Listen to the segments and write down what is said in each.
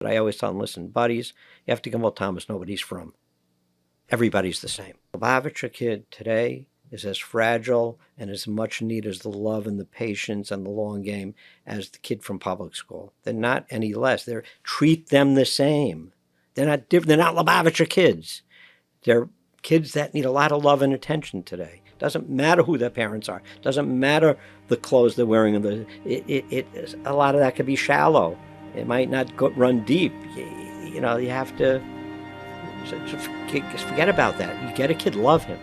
But I always tell them, listen, buddies, you have to come Thomas, nobody's from. Everybody's the same. Lubavitch kid today is as fragile and as much need as the love and the patience and the long game as the kid from public school. They're not any less. Treat them the same. They're not different. They're not Lubavitch kids. They're kids that need a lot of love and attention today. Doesn't matter who their parents are. Doesn't matter the clothes they're wearing. A lot of that could be shallow. It might not run deep. You have to just forget about that. You get a kid, love him.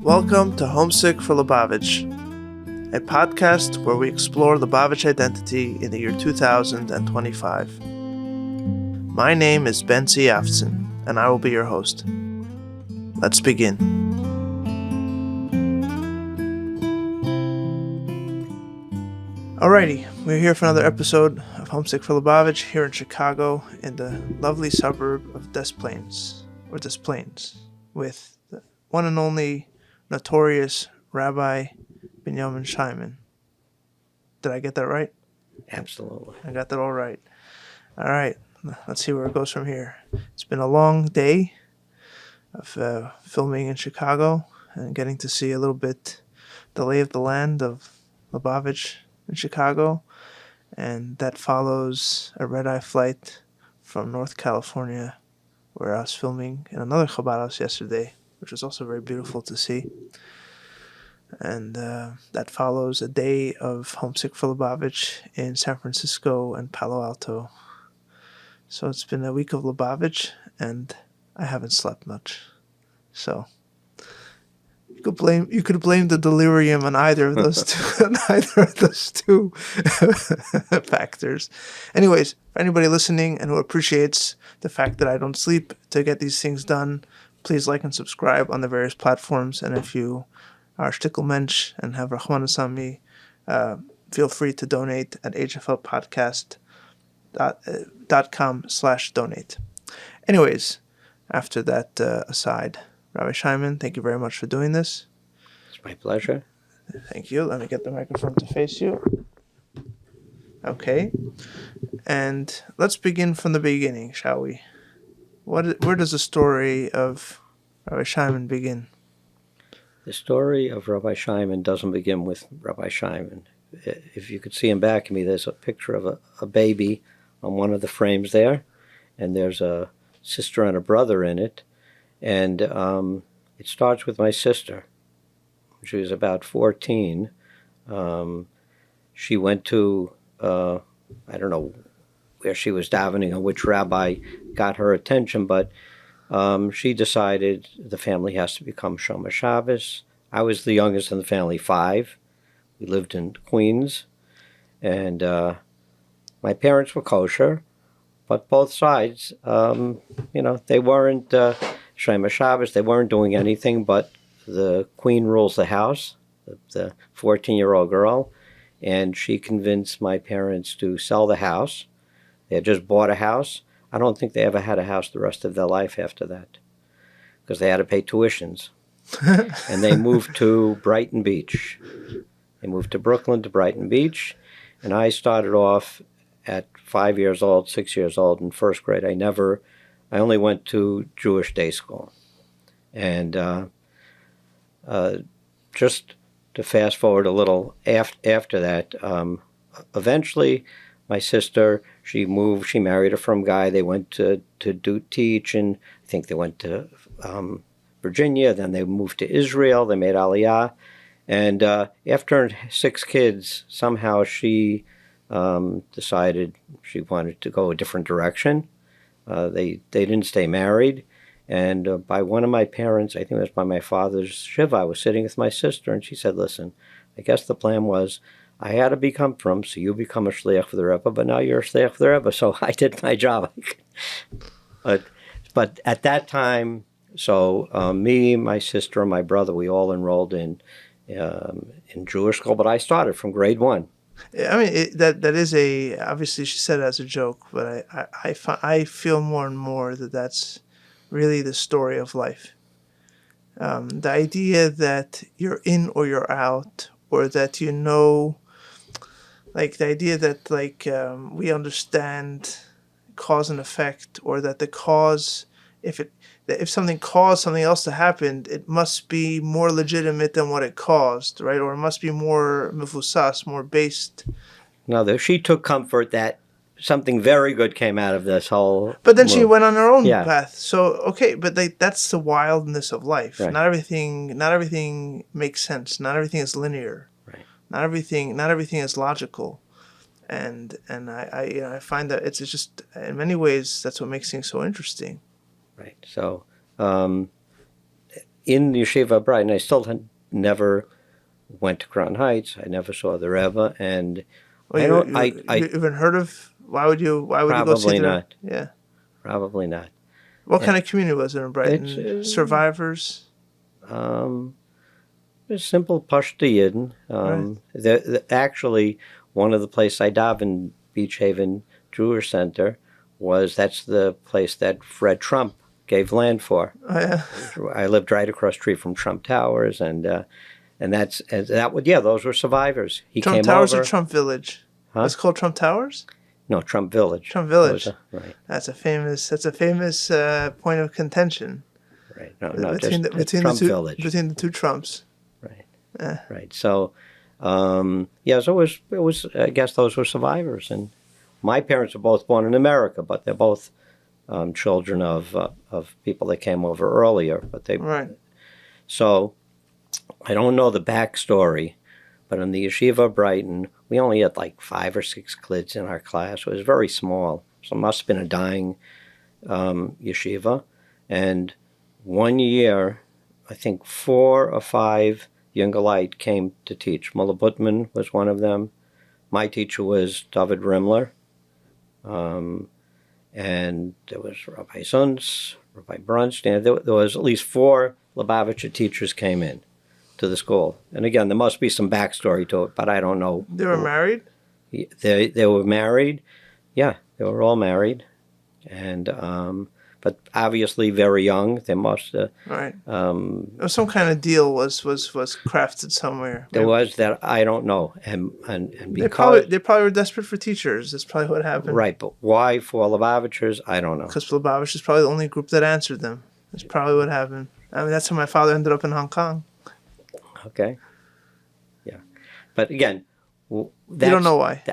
Welcome to Homesick for Lubavitch, a podcast where we explore Lubavitch identity in the year 2025. My name is Bosi Lgani, and I will be your host. Let's begin. Alrighty, we're here for another episode of Homesick for Lubavitch here in Chicago in the lovely suburb of Des Plaines, with the one and only notorious Rabbi Binyomin Scheiman. Did I get that right? Absolutely. I got that all right. All right, let's see where it goes from here. It's been a long day of filming in Chicago and getting to see a little bit the lay of the land of Lubavitch in Chicago, and that follows a red-eye flight from North California, where I was filming in another Chabad house yesterday, which was also very beautiful to see. And that follows a day of Homesick for Lubavitch in San Francisco and Palo Alto. So it's been a week of Lubavitch, and I haven't slept much. So you could blame the delirium on either of those two factors. Anyways, for anybody listening and who appreciates the fact that I don't sleep to get these things done, please like and subscribe on the various platforms. And if you are shtickle mensch and have Rahmanas on me, feel free to donate at hflpodcast.com/donate. Anyways, after that aside, Rabbi Scheiman, thank you very much for doing this. It's my pleasure. Thank you. Let me get the microphone to face you. Okay. And let's begin from the beginning, shall we? Where does the story of Rabbi Scheiman begin? The story of Rabbi Scheiman doesn't begin with Rabbi Scheiman. If you could see in back of me, there's a picture of a baby on one of the frames there, and there's a sister and a brother in it. And it starts with my sister. She was about 14. She went to, I don't know where she was davening or which rabbi got her attention, but she decided the family has to become Shomer Shabbos. I was the youngest in the family, 5. We lived in Queens. And my parents were kosher, but both sides, they weren't Shomer Shabbos. They weren't doing anything, but the queen rules the house, the 14-year-old girl, and she convinced my parents to sell the house. They had just bought a house. I don't think they ever had a house the rest of their life after that because they had to pay tuitions. And they moved to Brighton Beach. They moved to Brooklyn to Brighton Beach, and I started off at 5 years old, 6 years old in first grade. I only went to Jewish day school. And just to fast forward a little after that, eventually my sister, she married a frum guy. They went to teach, and I think they went to Virginia. Then they moved to Israel. They made Aliyah. And after 6 kids, somehow she decided she wanted to go a different direction. They didn't stay married. And by one of my parents, I think it was by my father's shiva, I was sitting with my sister, and she said, listen, I guess the plan was I had to become frum, so you become a Shliach for the Rebbe, but now you're a Shliach for the Rebbe, so I did my job. But at that time, so me, my sister, and my brother, we all enrolled in Jewish school, but I started from grade 1. I mean, that is obviously she said it as a joke, but I feel more and more that that's really the story of life. The idea that you're in or you're out, or that like the idea that like we understand cause and effect, or that the cause, if something caused something else to happen, it must be more legitimate than what it caused, right? Or it must be more mifusas, more based. No, she took comfort that something very good came out of this whole But then she move. went on her own Yeah. path. So okay, but like that's the wildness of life. Right. Not everything makes sense. Not everything is linear. Right. Not everything is logical. And I find that it's just, in many ways, that's what makes things so interesting. Right. So in Yeshiva Brighton, I still had never went to Crown Heights. I never saw the Rebbe, and Well, I don't. you I even heard of? Why would you go see probably the? not. Yeah. Probably not. What kind of community was it in Brighton? It's, Survivors. It's simple Pashto Yidden. Right. Actually, one of the places I davened, Beach Haven Jewish Center, that's the place that Fred Trump gave land for. Oh yeah. I lived right across the street from Trump Towers, and those were survivors. He Trump came Towers over. or Trump Village? Huh? It's called Trump Towers. No, Trump Village. Trump Village. Right. That's a famous point of contention. Right. No, between just Trump Village. Between the two Trumps. Right. Right. So, so it was. I guess those were survivors, and my parents were both born in America, but they're both children of people that came over earlier. But they. Right. So, I don't know the backstory, but in the Yeshiva of Brighton, we only had like 5 or 6 kids in our class. It was very small, so it must have been a dying yeshiva. And one year, I think 4 or 5 Jungelite came to teach. Mullah Butman was one of them. My teacher was David Rimler. And there was Rabbi Suns, Rabbi Brunstein. There was at least 4 Lubavitcher teachers came in to the school. And again, there must be some backstory to it, but I don't know. They were married? They were married. Yeah, they were all married. And but obviously very young. They must have. Right. Some kind of deal was crafted somewhere. There was that, I don't know. And because they probably were desperate for teachers. That's probably what happened. Right, but why for Lubavitchers, I don't know. Because Lubavitch is probably the only group that answered them. That's probably what happened. I mean, that's how my father ended up in Hong Kong. Okay. Yeah. But again, you don't know why.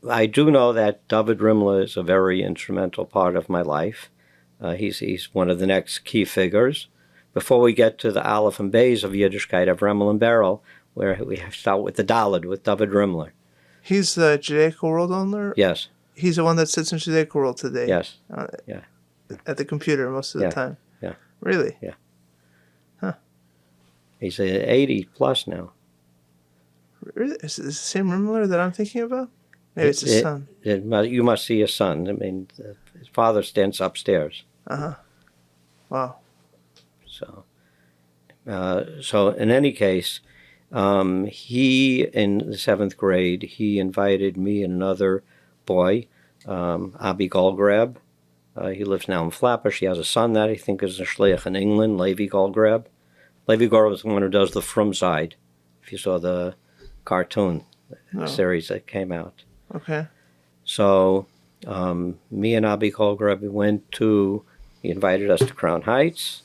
I do know that David Rimler is a very instrumental part of my life. He's one of the next key figures. Before we get to the Aleph and Beis of Yiddishkeit of Remmel and Beryl, where we start with the Daled, with David Rimler. He's the Judaical World owner? Yes. He's the one that sits in Judaical World today? Yes. Yeah. At the computer most of the time? Yeah. Really? Yeah. Huh. He's 80 plus now. Really? Is it the same Rimler that I'm thinking about? Maybe it's his son. You must see his son. I mean, his father stands upstairs. Uh-huh. Wow. So in any case, he, in the 7th grade, he invited me and another boy, Abi Golgrab. He lives now in Flatbush. He has a son that I think is a Shliach in England, Levi Golgrab. Levi Golgrab is the one who does the From Side, if you saw the cartoon series that came out. Okay. So, me and Abi Golgrab, he invited us to Crown Heights,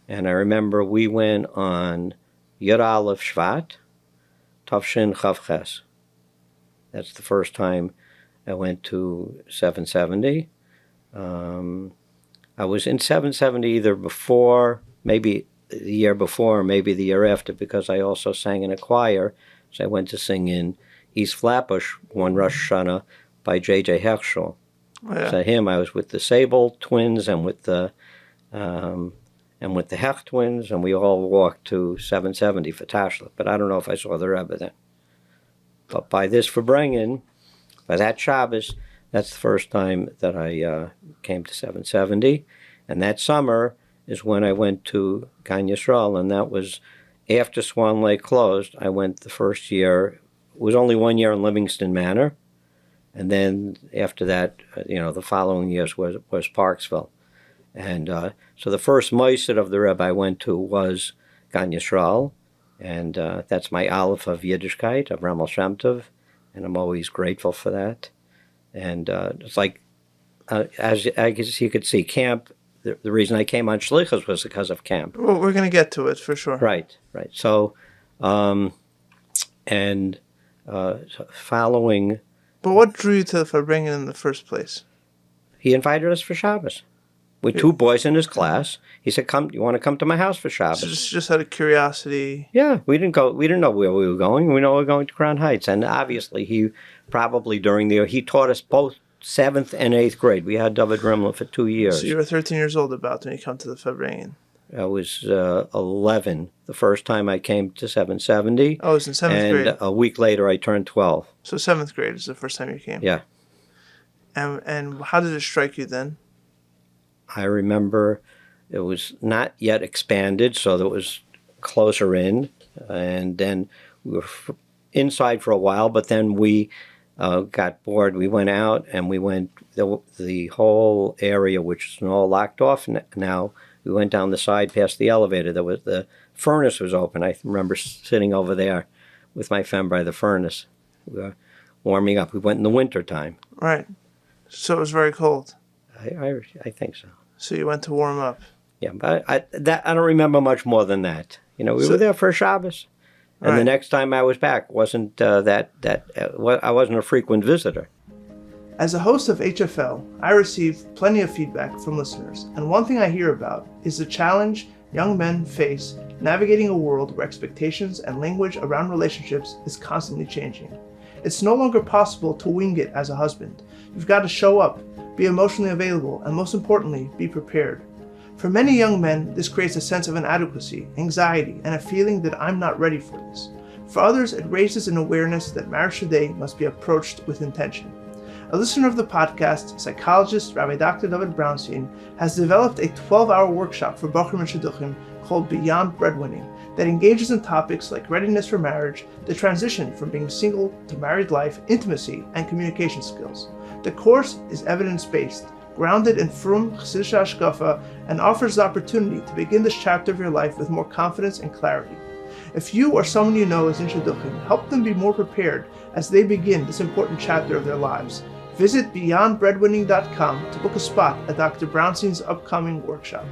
and I remember we went on Yud Aleph Shvat, Tavshin Chav Ches. That's the first time I went to 770. I was in 770 either before, maybe the year before, or maybe the year after, because I also sang in a choir. So I went to sing in East Flatbush one Rosh Hashanah by J.J. Herschel. Oh, yeah. So I was with the Sable twins and with the Hecht twins, and we all walked to 770 for Tashlich. But I don't know if I saw the Rebbe then. But by this Farbrengen, by that Shabbos, that's the first time that I came to 770. And that summer is when I went to Gan Yisrael, and that was after Swan Lake closed. I went the first year. It was only 1 year in Livingston Manor. And then after that, the following years was Parksville. And so the first Moised of the Rebbe I went to was Gan Yisrael. And that's my Aleph of Yiddishkeit, of Ramel Shem Tov. and I'm always grateful for that. And it's like, as I guess you could see, camp, the reason I came on Shliach was because of camp. Well, we're going to get to it for sure. Right. So, following... But what drew you to the Farbrengen in the first place? He invited us for Shabbos. With 2 boys in his class. He said, "Come, you want to come to my house for Shabbos?" So just out of curiosity. Yeah, we didn't know where we were going. We know we were going to Crown Heights. And obviously, he probably during the year, he taught us both 7th and 8th grade. We had David Rimler for 2 years. So you were 13 years old about when you come to the Farbrengen. I was 11 the first time I came to 770. Oh, it was in 7th grade. And a week later, I turned 12. So 7th grade is the first time you came. Yeah. And how did it strike you then? I remember it was not yet expanded, so that was closer in. And then we were inside for a while, but then we got bored. We went out, and we went the whole area, which is all locked off now. We went down the side past the elevator. The furnace was open. I remember sitting over there with my friend by the furnace. We were warming up. We went in the winter time. Right. So it was very cold. I think so. So you went to warm up. Yeah, but I don't remember much more than that. We were there for Shabbos, and right. The next time I was back wasn't I wasn't a frequent visitor. As a host of HFL, I receive plenty of feedback from listeners, and one thing I hear about is the challenge young men face navigating a world where expectations and language around relationships is constantly changing. It's no longer possible to wing it as a husband. You've got to show up, be emotionally available, and most importantly, be prepared. For many young men, this creates a sense of inadequacy, anxiety, and a feeling that I'm not ready for this. For others, it raises an awareness that marriage today must be approached with intention. A listener of the podcast, psychologist Rabbi Dr. David Brownstein, has developed a 12-hour workshop for Bochurim and Shidduchim called Beyond Breadwinning that engages in topics like readiness for marriage, the transition from being single to married life, intimacy, and communication skills. The course is evidence-based, grounded in frum Chassidish hashkafa, and offers the opportunity to begin this chapter of your life with more confidence and clarity. If you or someone you know is in Shidduchim, help them be more prepared as they begin this important chapter of their lives. Visit beyondbreadwinning.com to book a spot at Dr. Brownstein's upcoming workshop.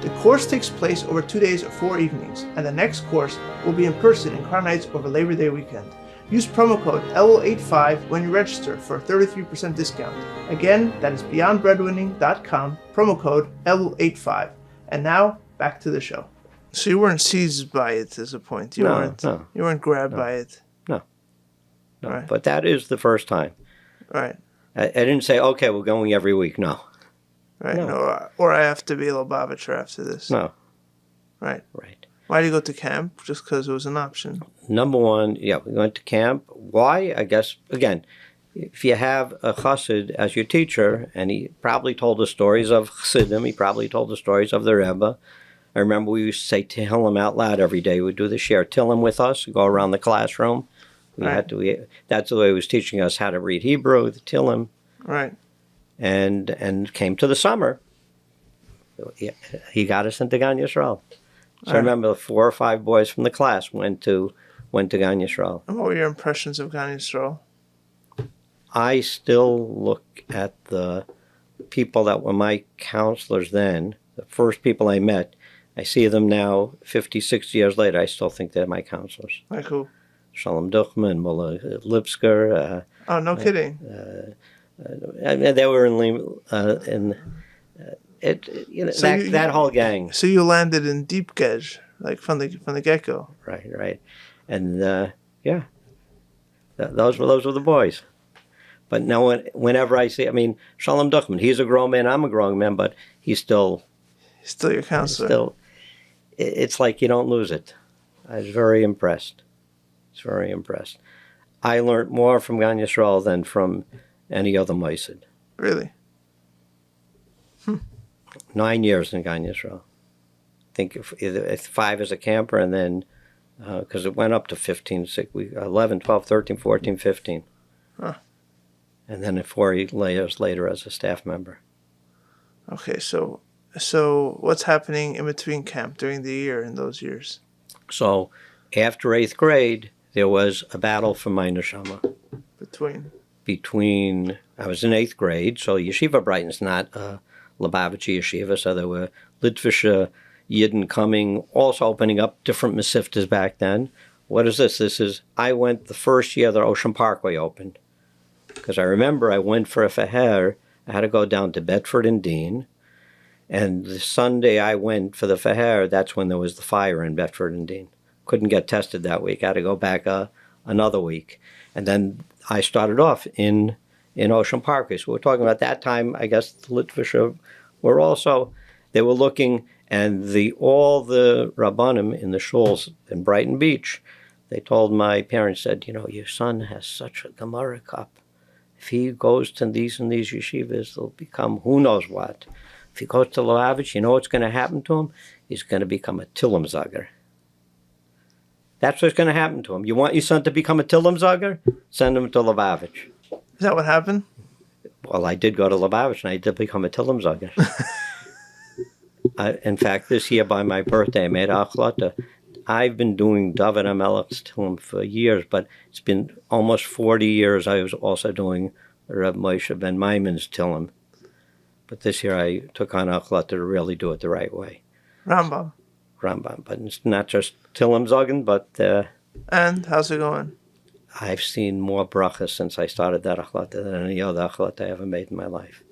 The course takes place over 2 days or 4 evenings, and the next course will be in person in Crown Heights over Labor Day weekend. Use promo code LO85 when you register for a 33% discount. Again, that is beyondbreadwinning.com, promo code LO85. And now, back to the show. So you weren't seized by it as a point. You weren't grabbed by it. No. Right. But that is the first time. Right. I didn't say, okay, we're going every week. No. Right. No. Or I have to be a Lubavitch after this. No. Right. Right. Why did you go to camp? Just because it was an option? Number one, we went to camp. Why? I guess, again, if you have a chassid as your teacher, and he probably told the stories of chassidim, he probably told the stories of the Rebbe. I remember we used to say Tehillim out loud every day. We'd do the share Tehillim with us, go around the classroom. That's the way he was teaching us how to read Hebrew, the Tehillim. Right. And came to the summer. He got us into Gan Yisrael. So I remember 4 or 5 boys from the class went to Gan Yisrael. And what were your impressions of Gan Yisrael? I still look at the people that were my counselors then, the first people I met. I see them now 50, 60 years later. I still think they're my counselors. Like who? Shalom Duchman, Mullah Lipsker. Oh, no kidding. They were that whole gang. So you landed in deep Gej, like from the get-go. Right. And those were the boys. But now whenever I see, Shalom Duchman, he's a grown man, I'm a grown man, but he's still your counselor. It's like you don't lose it. I was very impressed. I learned more from Gan Yisrael than from any other Mosid. Really? 9 years in Gan Yisrael. I think if 5 as a camper, and then, because it went up to 15, 11, 12, 13, 14, 15. Huh. And then 4 years later as a staff member. Okay, so what's happening in between camp during the year in those years? So after 8th grade, there was a battle for my neshama. Between? I was in 8th grade, so Yeshiva Brighton's not Lubavitch Yeshiva, so there were Litvische Yidden coming, also opening up different Mesivtas back then. What is this? I went the first year that Ocean Parkway opened, because I remember I went for a Feher. I had to go down to Bedford and Dean, and the Sunday I went for the Feher, that's when there was the fire in Bedford and Dean. Couldn't get tested that week. I had to go back another week. And then I started off in Ocean Parkway. So we're talking about that time, I guess the Litvische were also, they were looking, and all the Rabbanim in the shuls in Brighton Beach, they told my parents, said, your son has such a Gemara cup. If he goes to these and these yeshivas, they'll become who knows what. If he goes to Lubavitch, you know what's going to happen to him? He's going to become a Tillemzager. That's what's going to happen to him. You want your son to become a Tillemzager? Send him to Lubavitch. Is that what happened? Well, I did go to Lubavitch, and I did become a Tillemzager. In fact, this year by my birthday, I made Achlata. I've been doing David HaMelech's Tillim for years, but it's been almost 40 years I was also doing Reb Moshe Ben Maimon's Tillim. But this year I took on Achlata to really do it the right way. Rambam. But it's not just Tillim Zogen, but... and how's it going? I've seen more brachas since I started that Achlata than any other Achlata I ever made in my life.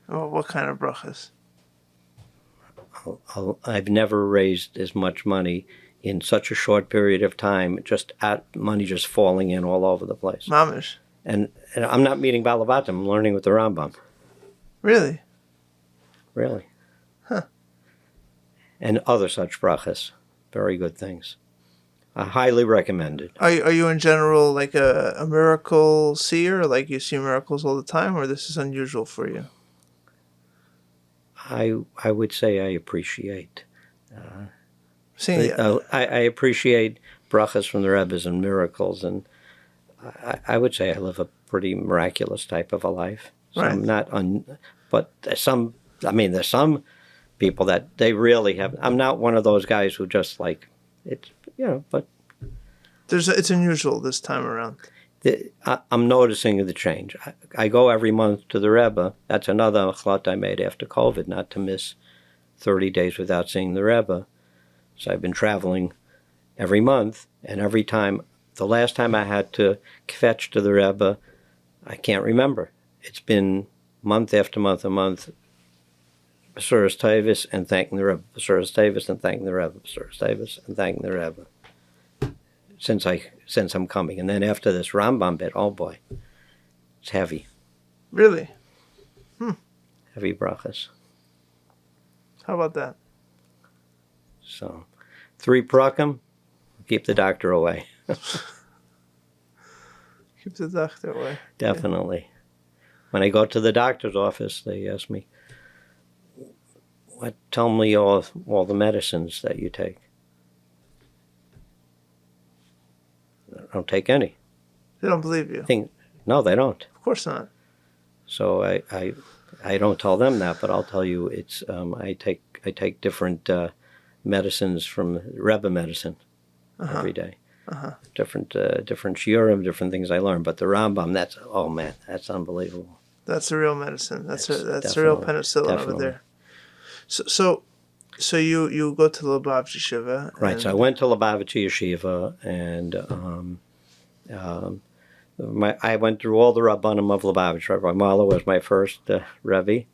Oh, what kind of brachas? I've never raised as much money in such a short period of time, money just falling in all over the place. Mamish. And I'm not meeting Balabat, I'm learning with the Rambam. Really? Really. Huh. And other such brachas. Very good things. I highly recommend it. Are you in general like a miracle seer? Like you see miracles all the time, or this is unusual for you? I would say I appreciate. Seeing I appreciate brachas from the Rebbes and miracles, and I would say I live a pretty miraculous type of a life. So right. I'm not but there's some people that they really have. I'm not one of those guys who just like it, but it's unusual this time around. I'm noticing the change. I go every month to the Rebbe. That's another achlot I made after COVID, not to miss 30 days without seeing the Rebbe. So I've been traveling every month, and every time, the last time I had to fetch to the Rebbe, I can't remember. It's been month after month and month, Basuras Tavis and thanking the Rebbe, Basuras Tavis and thanking the Rebbe, Basuras Tavis and thanking the Rebbe. Since I'm coming. And then after this Rambam bit, oh boy, it's heavy. Really? Heavy brachas. How about that? So, 3 prakim, keep the doctor away. Keep the doctor away. Definitely. Yeah. When I go to the doctor's office, they ask me, tell me all the medicines that you take. I don't take any. They don't believe you. No, they don't. Of course not. So I don't tell them that, but I'll tell you it's I take different medicines from Rebbe medicine every day. Different shiurim, different things I learn. But the Rambam, that's unbelievable. That's a real medicine. That's a real penicillin over there. So you go to Lubavitch Yeshiva. Right. So I went to Lubavitch Yeshiva, and I went through all the Rabbanim of Lubavitch. Rabbi Marla was my first Rebbe.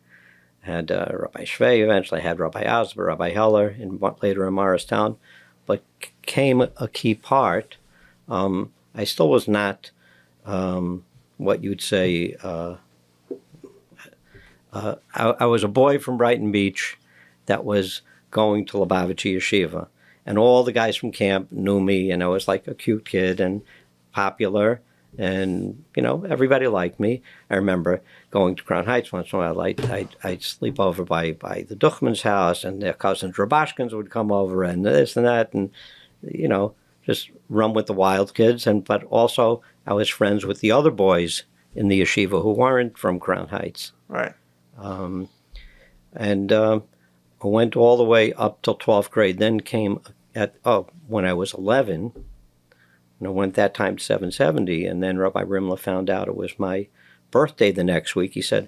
Had Rabbi Shvei, eventually had Rabbi Asber, Rabbi Heller, and later in Morristown. But came a key part. I still was not what you'd say. I was a boy from Brighton Beach that was going to Lubavitch Yeshiva. And all the guys from camp knew me, and I was like a cute kid and popular. And, everybody liked me. I remember going to Crown Heights once in a while. I'd sleep over by the Duchman's house, and their cousins Rabashkins would come over, and this and that, and, just run with the wild kids. But also, I was friends with the other boys in the yeshiva who weren't from Crown Heights. Right. I went all the way up till 12th grade, then came when I was 11, And I went that time to 770, and then Rabbi Rimla found out it was my birthday the next week. He said,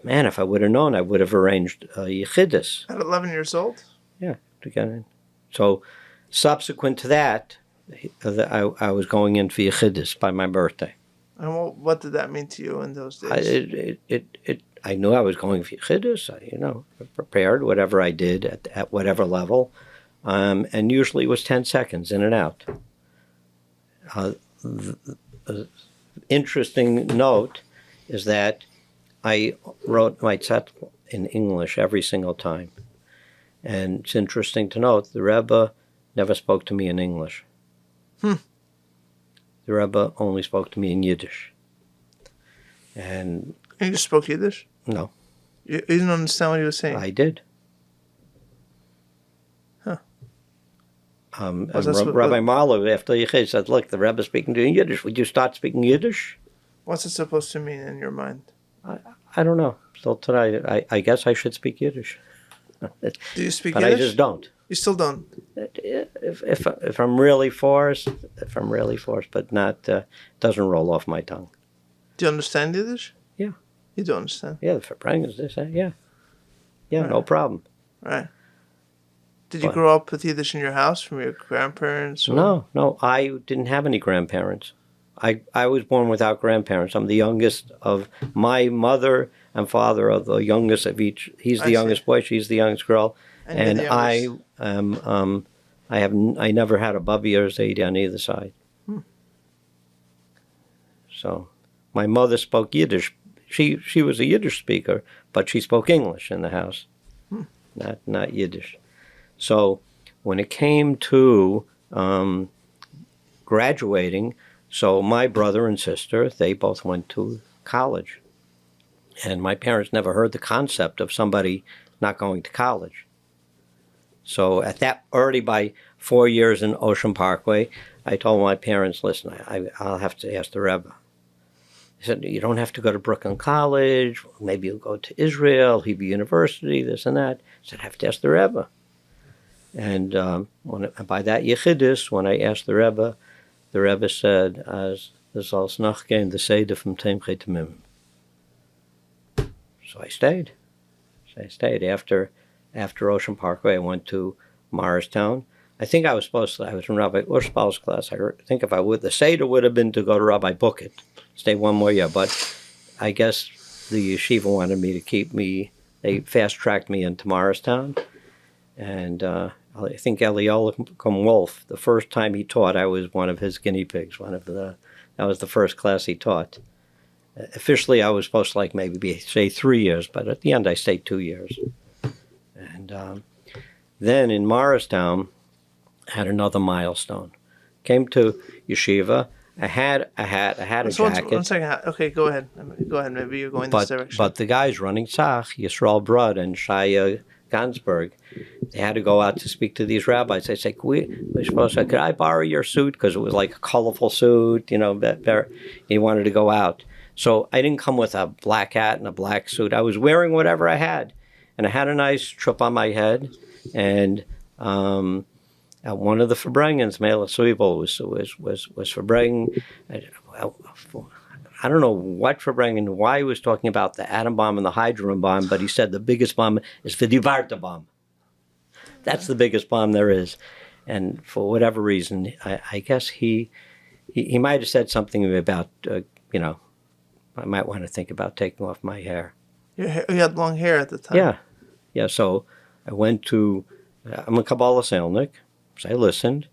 man, if I would have known, I would have arranged a Yechidus. At 11 years old? Yeah, to get in. So subsequent to that, I was going in for Yechidus by my birthday. And what did that mean to you in those days? I knew I was going for Yechidus. I prepared whatever I did at whatever level. And usually it was 10 seconds in and out. The interesting note is that I wrote my tzet in English every single time. And it's interesting to note, the Rebbe never spoke to me in English. The Rebbe only spoke to me in Yiddish. And you just spoke Yiddish? No. You didn't understand what he was saying? I did. Huh. And Rabbi Marlow, after Yechid, said, look, the Rebbe's speaking to you in Yiddish. Would you start speaking Yiddish? What's it supposed to mean in your mind? I don't know. Still today, I guess I should speak Yiddish. Do you speak but Yiddish? I just don't. You still don't? If I'm really forced, but not, doesn't roll off my tongue. Do you understand Yiddish? Yeah. You do understand? Yeah, the Farbrengens, they say, yeah. Yeah, right. No problem. Right. Did you grow up with Yiddish in your house from your grandparents? Or? No, I didn't have any grandparents. I was born without grandparents. I'm the youngest of my mother and father are the youngest of each. He's the youngest boy, she's the youngest girl. And I never had a Bubby or a Zaidi on either side. So my mother spoke Yiddish. She was a Yiddish speaker, but she spoke English in the house, not Yiddish. So when it came to graduating, so my brother and sister, they both went to college. And my parents never heard the concept of somebody not going to college. So at that, already by 4 years in Ocean Parkway, I told my parents, listen, I'll have to ask the Rebbe. He said, you don't have to go to Brooklyn College. Maybe you'll go to Israel, Hebrew University, this and that. I said, I have to ask the Rebbe. And by that Yechidus, when I asked the Rebbe said, as the soll's nachgehen, the Seder from Temche Temim. So I stayed. After Ocean Parkway, I went to Morristown. I think I was in Rabbi Urspal's class. I think if I would, the Seder would have been to go to Rabbi Bucket, stay one more year. But I guess the yeshiva wanted me to keep me, they fast-tracked me into Morristown. And I think Eliyahu Wolf, the first time he taught, I was one of his guinea pigs. That was the first class he taught. Officially, I was supposed to maybe say 3 years, but at the end I stayed 2 years. And then in Morristown, I had another milestone. Came to yeshiva. I had a jacket. 1 second. Okay, go ahead. Maybe you're going this direction. But the guys running Tzach, Yisrael Brud and Shaya Gansberg, they had to go out to speak to these rabbis. They said, could I borrow your suit? Because it was like a colorful suit, he wanted to go out. So I didn't come with a black hat and a black suit. I was wearing whatever I had. And I had a nice trip on my head. And at one of the Farbrengens, Mela Suibel was Farbrengen. I don't know what Farbrengen, why he was talking about the atom bomb and the hydrogen bomb, but he said the biggest bomb is the Divarta bomb. That's the biggest bomb there is. And for whatever reason, I guess he might have said something about, I might want to think about taking off my hair. You had long hair at the time. Yeah. So I went to, I'm a Kabbalah Selnik, so I listened.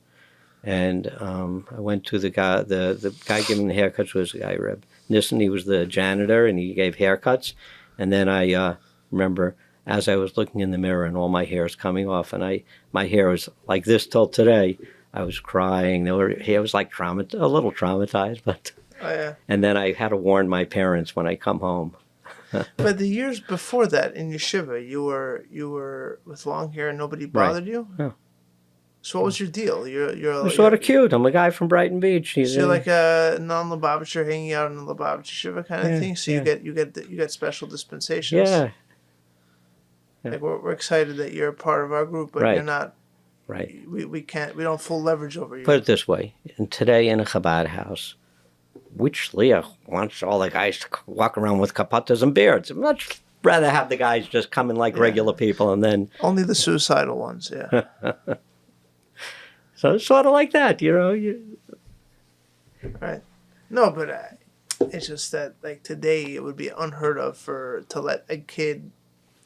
And I went to the guy giving the haircuts was the guy, Rebbe Nissen. He was the janitor, and he gave haircuts. And then I remember as I was looking in the mirror and all my hair is coming off, and my hair was like this till today. I was crying. I was like a little traumatized, but. Oh, yeah. And then I had to warn my parents when I come home. But the years before that in yeshiva, you were with long hair and nobody bothered you? No. So what was your deal? You're sort of cute. I'm a guy from Brighton Beach. You're like a non-Lubavitcher hanging out in the Lubavitch yeshiva kind of thing. So you get special dispensations. Yeah. Like we're excited that you're a part of our group, but Right. we can't, we don't have full leverage over you. Put it this way. And today in a Chabad house, which Shliach wants all the guys to walk around with kapatas and beards? I'd much rather have the guys just come in like regular people and then... Only the suicidal ones, yeah. So it's sort of like that, Right. No, but it's just that, like, today it would be unheard of to let a kid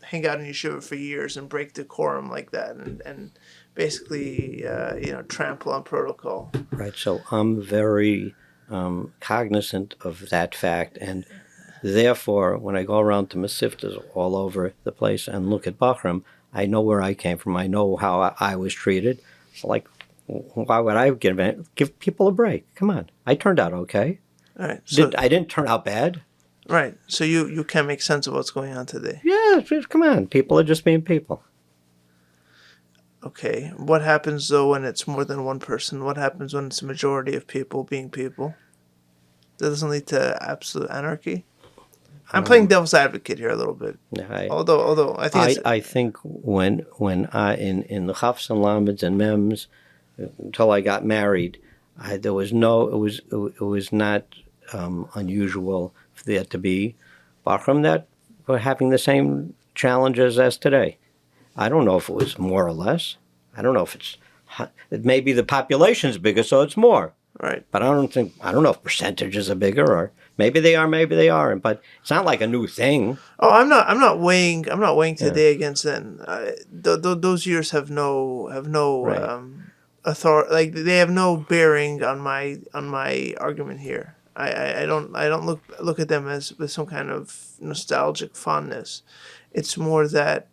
hang out in yeshiva for years and break decorum like that and basically, trample on protocol. Right, so I'm very cognizant of that fact, and therefore, when I go around to Masiftas all over the place and look at Bachram, I know where I came from. I know how I was treated. Like, why would I give people a break? Come on. I turned out okay. All right. So, I didn't turn out bad. Right. So you can make sense of what's going on today. Yeah, come on. People are just being people. Okay. What happens, though, when it's more than one person? What happens when it's a majority of people being people? That doesn't lead to absolute anarchy? I'm playing devil's advocate here a little bit. Although I think I think when I in the Chafs and Lameds and Mems until I got married, it was not unusual for there to be Bachram that were having the same challenges as today. I don't know if it was more or less. I don't know if it may be the population's bigger, so it's more. Right. But I don't know if percentages are bigger, or maybe they are, maybe they aren't. But it's not like a new thing. Oh, I'm not weighing today against then. Those years have no authority. Like, they have no bearing on my argument here. I don't look at them as with some kind of nostalgic fondness. It's more that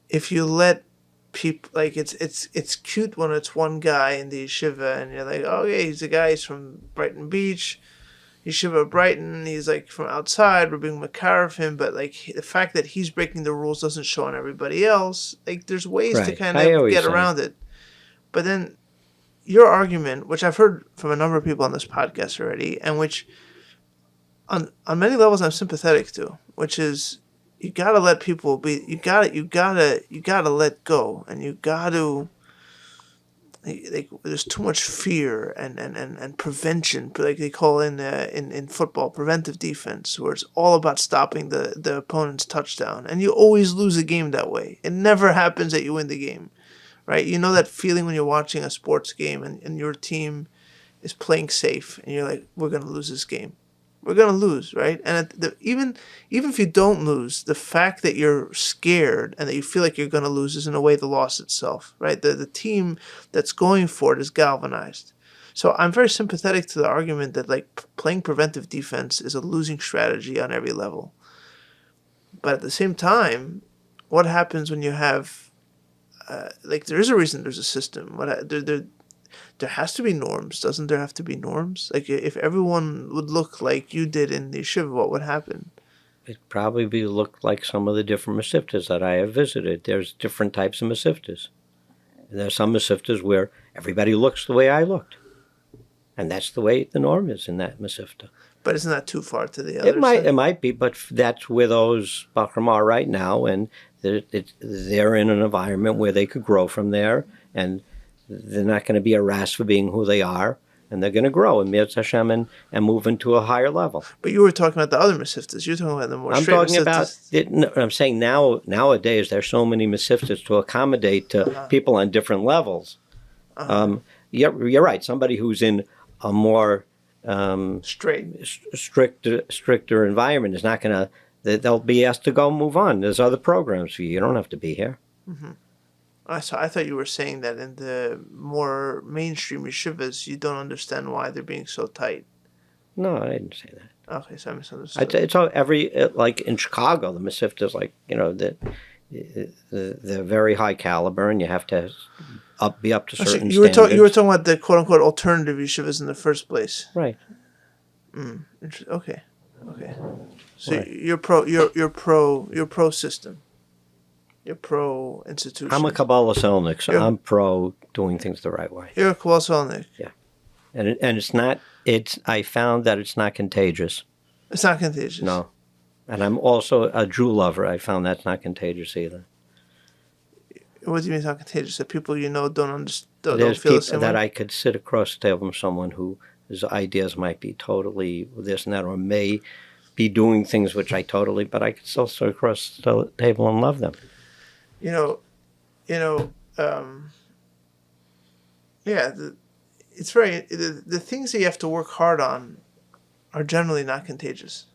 if you let people, like, it's cute when it's one guy in the yeshiva and you're like, oh yeah, he's the guy, he's from Brighton Beach, yeshiva Brighton, he's like from outside, we're being makar of him, but like the fact that he's breaking the rules doesn't show on everybody else. Like, there's ways to kind of get around it. But then your argument, which I've heard from a number of people on this podcast already, and which on many levels I'm sympathetic to, which is, you gotta let people be. You gotta let go, and you gotta. Like, there's too much fear and prevention, like they call in football, preventive defense, where it's all about stopping the opponent's touchdown, and you always lose a game that way. It never happens that you win the game, right? You know that feeling when you're watching a sports game and your team is playing safe, and you're like, we're gonna lose this game. We're going to lose, right? And even if you don't lose, the fact that you're scared and that you feel like you're going to lose is in a way the loss itself, right? The team that's going for it is galvanized. So I'm very sympathetic to the argument that, like, playing preventive defense is a losing strategy on every level. But at the same time, what happens when you have, there is a reason there's a system. There has to be norms. Doesn't there have to be norms? Like, if everyone would look like you did in the yeshiva, what would happen? It'd probably look like some of the different masiftas that I have visited. There's different types of masiftas. And there's some masiftas where everybody looks the way I looked. And that's the way the norm is in that masifta. But isn't that too far to the other side? It might be, but that's where those Bachram are right now, and they're in an environment where they could grow from there, and they're not going to be harassed for being who they are, and they're going to grow in Mirz Hashem and move into a higher level. But you were talking about the other masiftas. You're talking about the more straight masiftas. I'm saying nowadays there's so many masiftas to accommodate to people on different levels. You're right. Somebody who's in a more stricter environment is not going to. They'll be asked to go move on. There's other programs for you. You don't have to be here. Mm-hmm. I thought you were saying that in the more mainstream yeshivas, you don't understand why they're being so tight. No, I didn't say that. Okay, so I misunderstood. It's all like in Chicago, the masiftas, like, they're very high caliber, and you have to be up to certain standards. You were talking about the quote unquote alternative yeshivas in the first place, right? Okay. So right. You're pro system. You're pro institution. I'm a Kabbalah Selnik, so I'm pro doing things the right way. You're a Kabbalah Selnik. Yeah, and it's not. I found that it's not contagious. It's not contagious. No, and I'm also a Jew lover. I found that's not contagious either. What do you mean it's not contagious? That people you know don't understand, don't There's feel the people same that way? I could sit across the table from someone whose ideas might be totally this and that, or may be doing things which I totally, but I could still sit across the table and love them. You know, yeah, it's very, the things that you have to work hard on are generally not contagious.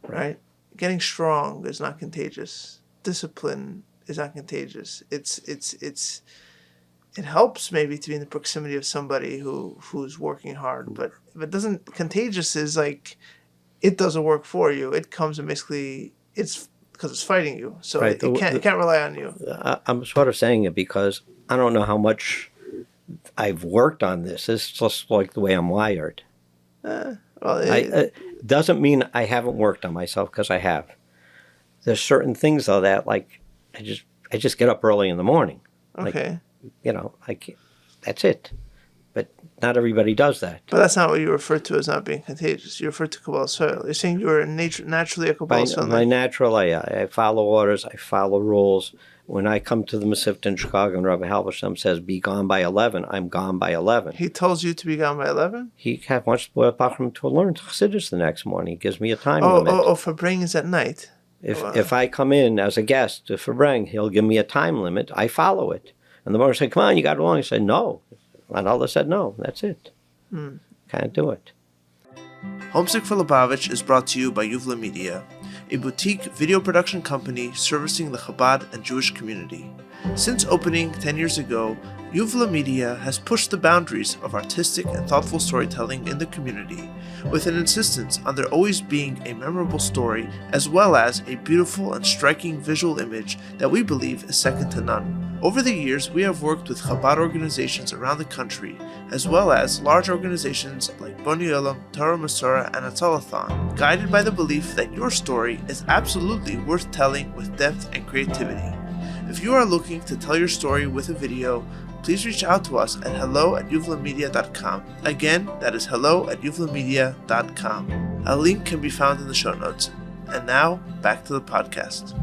Right? Getting strong is not contagious. Discipline is not contagious. It helps maybe to be in the proximity of somebody who's working hard, but if it doesn't, contagious is like, it doesn't work for you. It comes and basically, it's because it's fighting you. So Right. it can't rely on you. I'm sort of saying it because I don't know how much I've worked on this. It's just like the way I'm wired. Doesn't mean I haven't worked on myself, because I have. There's certain things though that like I just get up early in the morning. Okay. That's it. But not everybody does that. But that's not what you refer to as not being contagious. You refer to Kabbalah soil. You're saying you were naturally a Kabbalah soil. My natural, I follow orders, I follow rules. When I come to the Masifta in Chicago and Rabbi Halberstam says, be gone by 11, I'm gone by 11. He tells you to be gone by 11? He wants to boil Bachram to learn Chassidus the next morning. He gives me a time limit. Farbrengens at night. If I come in as a guest to Farbrengens, he'll give me a time limit. I follow it. And the morning said, come on, you got it long. I said, no. And Allah said, no, that's it. Can't do it. Homesick for Lubavitch is brought to you by Yuvla Media, a boutique video production company servicing the Chabad and Jewish community. Since opening 10 years ago, Yuvla Media has pushed the boundaries of artistic and thoughtful storytelling in the community, with an insistence on there always being a memorable story as well as a beautiful and striking visual image that we believe is second to none. Over the years, we have worked with Chabad organizations around the country, as well as large organizations like Boni Olam, Torah Masora, and Atzalathon, guided by the belief that your story is absolutely worth telling with depth and creativity. If you are looking to tell your story with a video, please reach out to us at hello@uvlamedia.com. Again, that is hello@uvlamedia.com. A link can be found in the show notes. And now, back to the podcast.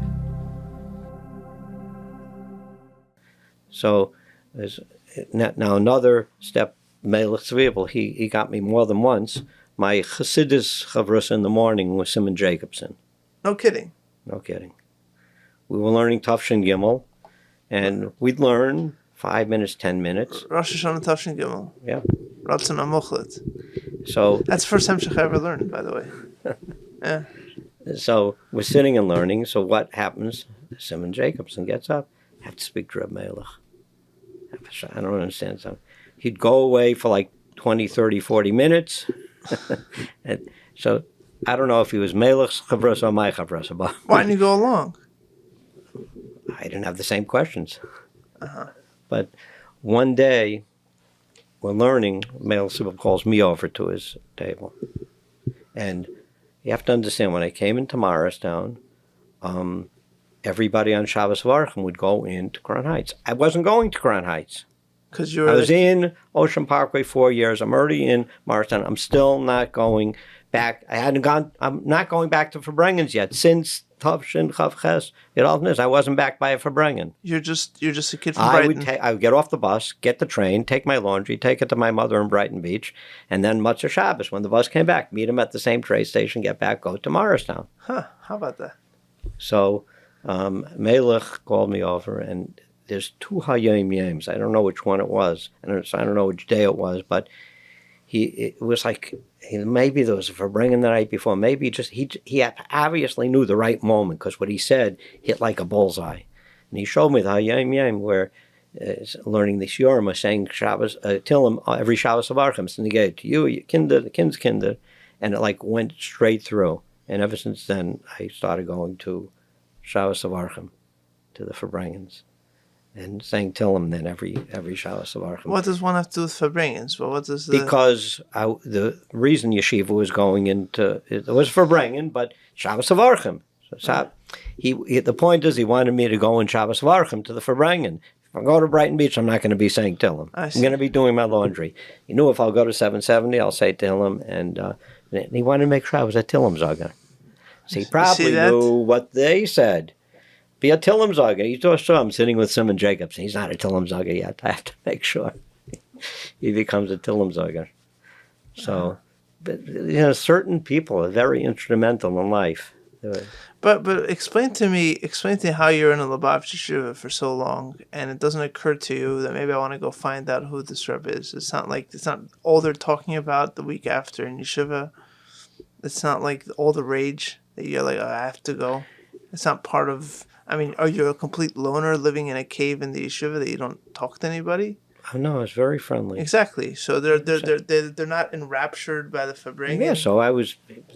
So there's now another step. Melech Zwiebel, he got me more than once. My Chassidus Chavrus in the morning was Simon Jacobson. No kidding. No kidding. We were learning Tafshin Gimel, and we'd learn 5 minutes, 10 minutes. Rosh Hashanah Tafshin Gimel. Yeah. Ratzon HaMochlet. So that's the first time Shliach ever learned, by the way. Yeah. So we're sitting and learning. So what happens? Simon Jacobson gets up. I have to speak to Reb Melech. I don't understand something. He'd go away for like 20, 30, 40 minutes. And so I don't know if he was Melech's Chavras or my Chavras. Why didn't you go along? I didn't have the same questions. But one day, we're learning, Melech calls me over to his table. And you have to understand, when I came into Morristown, everybody on Shabbos Varchim would go into Crown Heights. I wasn't going to Crown Heights. I was in Ocean Parkway 4 years. I'm already in Morristown. I'm still not going back. I'm not going back to Farbrengens yet. Since Tavshin Chavches, I wasn't back by a Farbrengen. You're just a kid from Brighton. I would get off the bus, get the train, take my laundry, take it to my mother in Brighton Beach, and then Motzei Shabbos, when the bus came back, meet him at the same train station, get back, go to Morristown. How about that? So Melech called me over, and there's two Hayom Yems. I don't know which one it was, and I don't know which day it was, but it was like, maybe there was a Farbrengen the night before. Maybe he obviously knew the right moment, because what he said hit like a bullseye. And he showed me the Hayom Yem where learning the Shiurim, saying Shabbos, Tillim, every Shabbos of Archim, and he gave to you, Kinder, the Kind's Kinder, and it like went straight through. And ever since then, I started going to Shabbos of Archim, to the Farbrengens, and saying Tillim then every Shabbos of Archim. What does one have to do with Farbrengens? Well, what does because the reason yeshiva was going into it was Farbrengen, but Shabbos of Archim. So the point is, he wanted me to go in Shabbos of Archim to the Farbrengen. If I go to Brighton Beach, I'm not going to be saying Tillim. I'm going to be doing my laundry. He knew if I'll go to 770, I'll say Tillim, and he wanted to make sure I was at Tillim Zaga. So he probably knew what they said. be a Tillemzager. You just saw him sitting with Simon Jacobs. He's not a Tillemzager yet. I have to make sure he becomes a Tillemzager. So, but, certain people are very instrumental in life. But explain to me how you're in a Lubavitch yeshiva for so long, and it doesn't occur to you that maybe I want to go find out who this Rebbe is. It's not all they're talking about the week after in yeshiva. It's not like all the rage that you're like, oh, I have to go. It's not part of. I mean, are you a complete loner living in a cave in the yeshiva that you don't talk to anybody? Oh, no, it's very friendly. Exactly. So they're not enraptured by the Farbrengens. Yeah, so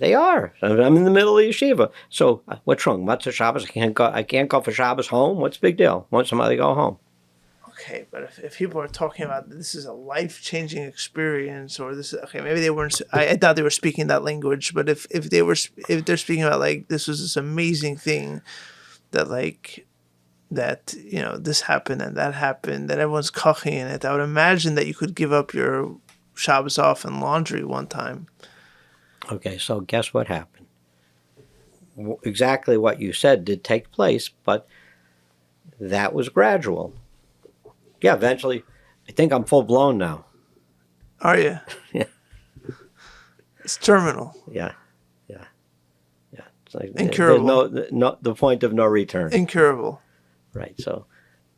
they are. I'm in the middle of the yeshiva. So what's wrong? Matzah Shabbos, I can't go for Shabbos home? What's the big deal? Want somebody to go home? Okay, but if people are talking about this is a life-changing experience, or this is, okay, maybe they weren't, I thought they were speaking that language, but if they're speaking about like this was this amazing thing that like, that, this happened and that happened, that everyone's koching in it, I would imagine that you could give up your Shabbos off and laundry one time. Okay, so guess what happened? Exactly what you said did take place, but that was gradual. Yeah, eventually, I think I'm full-blown now. Are you? Yeah. It's terminal. Yeah. It's like incurable. No, the point of no return. Incurable. Right, so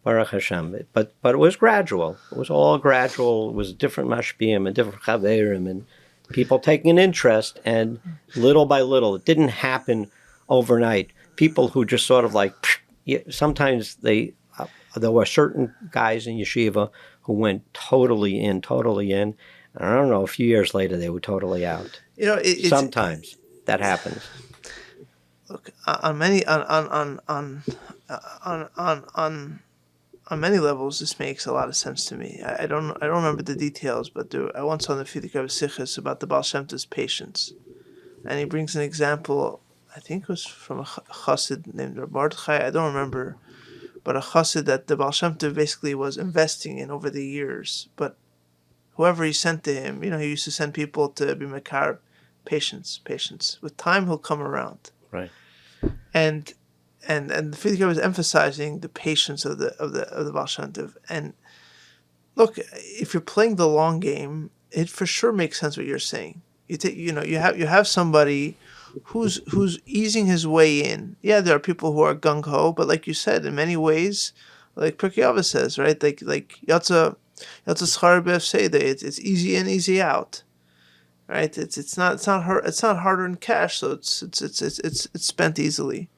Baruch Hashem. But it was gradual. It was all gradual. It was different mashpiyim and different chaverim and people taking an interest, and little by little. It didn't happen overnight. People who just sort of like, sometimes there were certain guys in yeshiva who went totally in. And I don't know, a few years later they were totally out. Sometimes that happens. Look, on many levels, this makes a lot of sense to me. I don't remember the details, but I once saw in the Fidik of Sichos about the Baal Shem Tov's patience, and he brings an example. I think it was from a chassid named Mordechai. I don't remember, but a chassid that the Baal Shem Tov basically was investing in over the years. But whoever he sent to him, he used to send people to be makar, patience. With time, he'll come around. Right. And the Fidik was emphasizing the patience of the Baal Shem Tov. And look, if you're playing the long game, it for sure makes sense what you're saying. You have somebody who's easing his way in. Yeah, there are people who are gung ho, but like you said, in many ways, like Pirkei Avos says, right? Like Yatza Schar B'Ef Seida, it's easy in, easy out. Right? It's not hard-earned cash, so it's spent easily.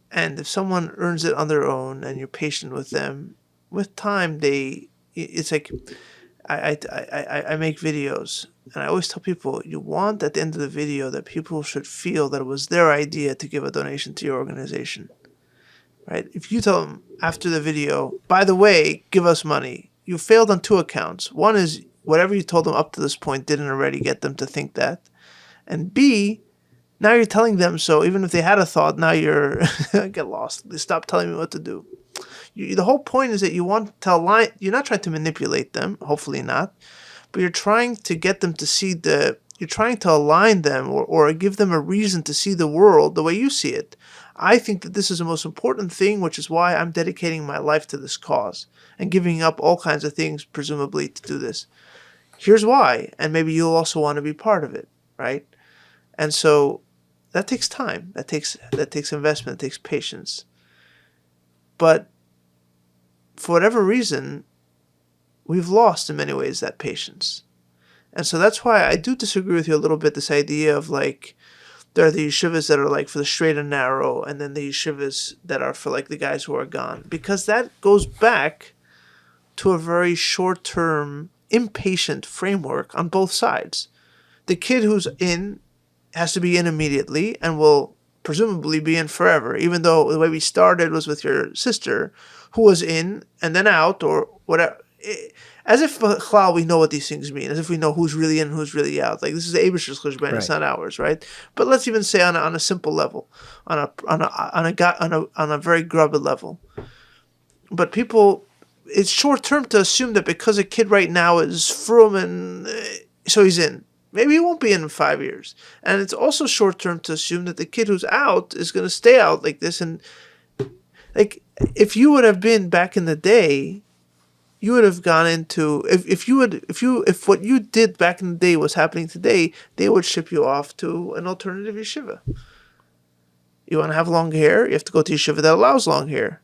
And if someone earns it on their own and you're patient with them, with time it's like I make videos and I always tell people, you want at the end of the video that people should feel that it was their idea to give a donation to your organization. Right? If you tell them after the video, by the way, give us money, you failed on two accounts. One is whatever you told them up to this point didn't already get them to think that. And B, now you're telling them so. Even if they had a thought, now you're get lost. They stop telling me what to do. The whole point is that you want to align. You're not trying to manipulate them, hopefully not, but you're trying to get them to see you're trying to align them or give them a reason to see the world the way you see it. I think that this is the most important thing, which is why I'm dedicating my life to this cause and giving up all kinds of things, presumably, to do this. Here's why, and maybe you'll also want to be part of it, right? And so that takes time. That takes investment. It takes patience. But for whatever reason, we've lost in many ways that patience. And so that's why I do disagree with you a little bit, this idea of like, there are the yeshivas that are like for the straight and narrow, and then the yeshivas that are for like the guys who are gone. Because that goes back to a very short-term, impatient framework on both sides. The kid who's in has to be in immediately and will presumably be in forever, even though the way we started was with your sister, who was in and then out or whatever. As if we know what these things mean, as if we know who's really in and who's really out. Like, this is Eibusher's cheshbon, right. It's not ours, right? But let's even say on a simple level, on a very grubby level. But people, it's short term to assume that because a kid right now is frum and so he's in. Maybe he won't be in 5 years. And it's also short term to assume that the kid who's out is going to stay out like this. And like, if you would have been back in the day, you would have gone into, if what you did back in the day was happening today, they would ship you off to an alternative yeshiva. You want to have long hair, you have to go to yeshiva that allows long hair.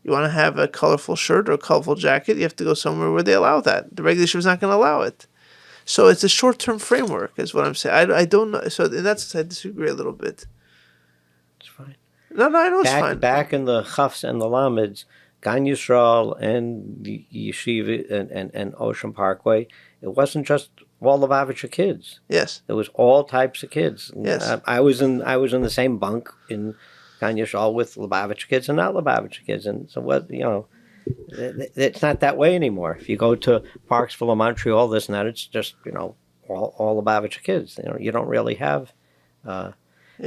You want to have a colorful shirt or a colorful jacket, you have to go somewhere where they allow that. The regular yeshiva is not going to allow it. So it's a short-term framework, is what I'm saying. I don't know. So in that sense, I disagree a little bit. It's fine. No, I know it's fine. Back in the Chafs and the Lameds, Gan Yisrael and the Yeshiva and Ocean Parkway, it wasn't just all Lubavitcher kids. Yes. There was all types of kids. Yes. I was in the same bunk in Gan Yisrael with Lubavitcher kids and not Lubavitcher kids. And so what, it's not that way anymore. If you go to Parksville or Montreal, this and that, it's just, all Lubavitcher kids. You don't really have...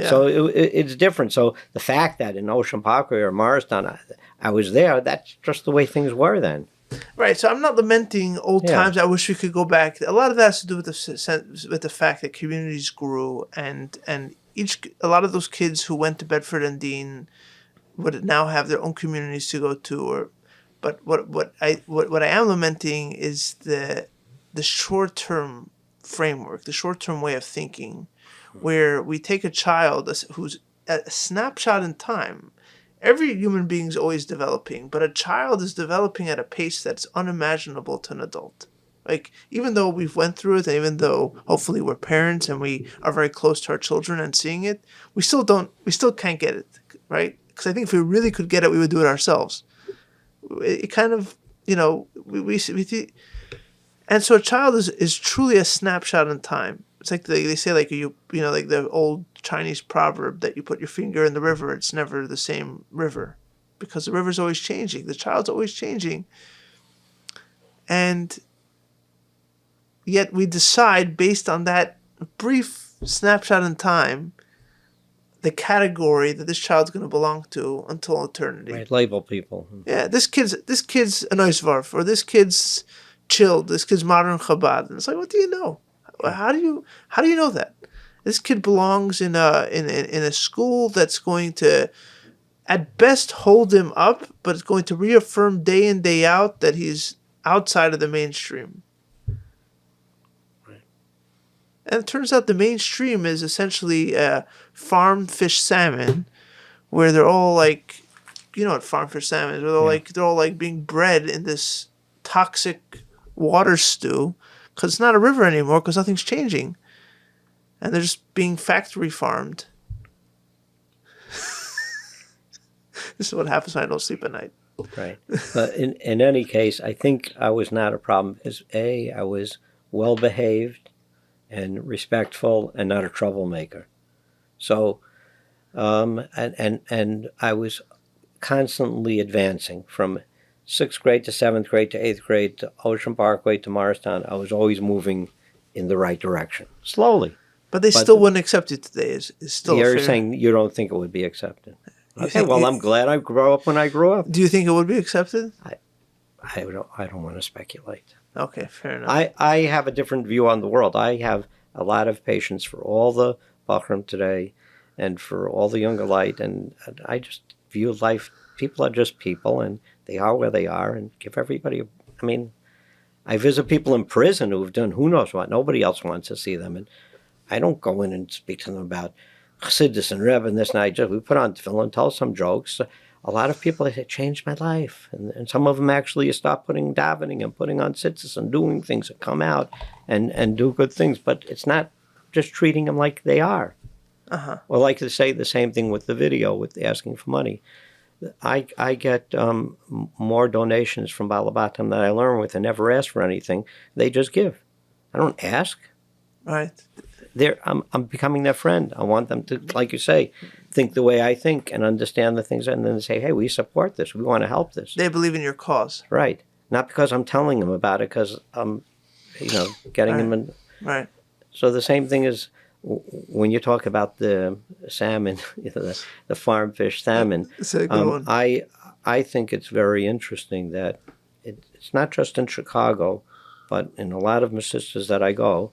So it's different. So the fact that in Ocean Parkway or Morristown, I was there, that's just the way things were then. Right. So I'm not lamenting old times. I wish we could go back. A lot of that has to do with the fact that communities grew, and a lot of those kids who went to Bedford and Dean would now have their own communities to go to. But what I am lamenting is the short-term framework, the short-term way of thinking, where we take a child who's a snapshot in time. Every human being is always developing, but a child is developing at a pace that's unimaginable to an adult. Like, even though we've went through it, and even though hopefully we're parents and we are very close to our children and seeing it, we still can't get it, right? Because I think if we really could get it, we would do it ourselves. It kind of, we see, and so a child is truly a snapshot in time. It's like they say, like like the old Chinese proverb that you put your finger in the river, it's never the same river, because the river's always changing. The child's always changing. And yet we decide based on that brief snapshot in time, the category that this child's going to belong to until eternity. Right, label people. Yeah, this kid's a Neusvarf, or this kid's chilled, this kid's modern Chabad. And it's like, what do you know? How do you know that? This kid belongs in a school that's going to, at best, hold him up, but it's going to reaffirm day in, day out that he's outside of the mainstream. Right. And it turns out the mainstream is essentially farmed fish salmon, where they're all like, what farmed fish salmon is? They're all like being bred in this toxic water stew, because it's not a river anymore, because nothing's changing. And they're just being factory farmed. This is what happens when I don't sleep at night. Right. But in any case, I think I was not a problem, because I was well behaved and respectful and not a troublemaker. So, and I was constantly advancing from 6th grade to 7th grade to 8th grade to Ocean Parkway to Morristown. I was always moving in the right direction, slowly. But they still wouldn't accept it today. Is still you're fair. saying you don't think it would be accepted. Okay, well, I'm glad I grew up when I grew up. Do you think it would be accepted? I don't want to speculate. Okay, fair enough. I have a different view on the world. I have a lot of patience for all the Bachram today and for all the younger light, and I just view life, people are just people, and they are where they are, and give everybody, I visit people in prison who've done who knows what. Nobody else wants to see them, and I don't go in and speak to them about Chassidus and Rebbe and this and that. We put on tefillin, tell some jokes. A lot of people, it changed my life. And some of them actually stop putting davening and putting on tzitzis and doing things and come out and do good things. But it's not just treating them like they are. Uh-huh. Or like to say the same thing with the video, with asking for money. I get more donations from Balabatam that I learn with and never ask for anything. They just give. I don't ask. Right. I'm becoming their friend. I want them to, like you say, think the way I think and understand the things, and then say, hey, we support this. We want to help this. They believe in your cause. Right. Not because I'm telling them about it, because I'm, getting them in. Right. So the same thing is when you talk about the salmon, the farm fish salmon. It's a good one. I think it's very interesting that it's not just in Chicago, but in a lot of my sisters that I go,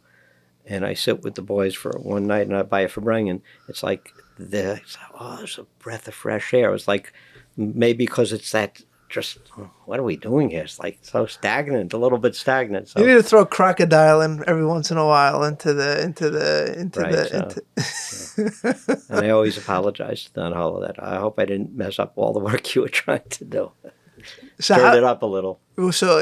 and I sit with the boys for one night, and I buy a Farbrengen. It's like, there's a breath of fresh air. It's like, maybe because it's that, just, what are we doing here? It's like so stagnant, a little bit stagnant. So. You need to throw crocodile in every once in a while into And I always apologize to them, all of that. I hope I didn't mess up all the work you were trying to do. Stirred it up a little. So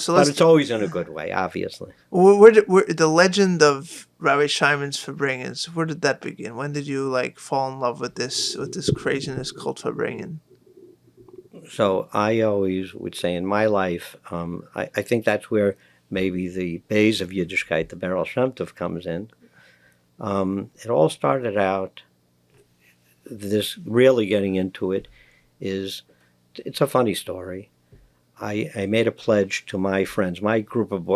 But it's always in a good way, obviously. Where the legend of Rabbi Scheiman's Farbrengens, where did that begin? When did you fall in love with this craziness called Farbrengen? So I always would say in my life, I think that's where maybe the base of Yiddishkeit, the Baal Shem Tov, comes in. It all started out, this really getting into it is, it's a funny story. I made a pledge to my friends. My group of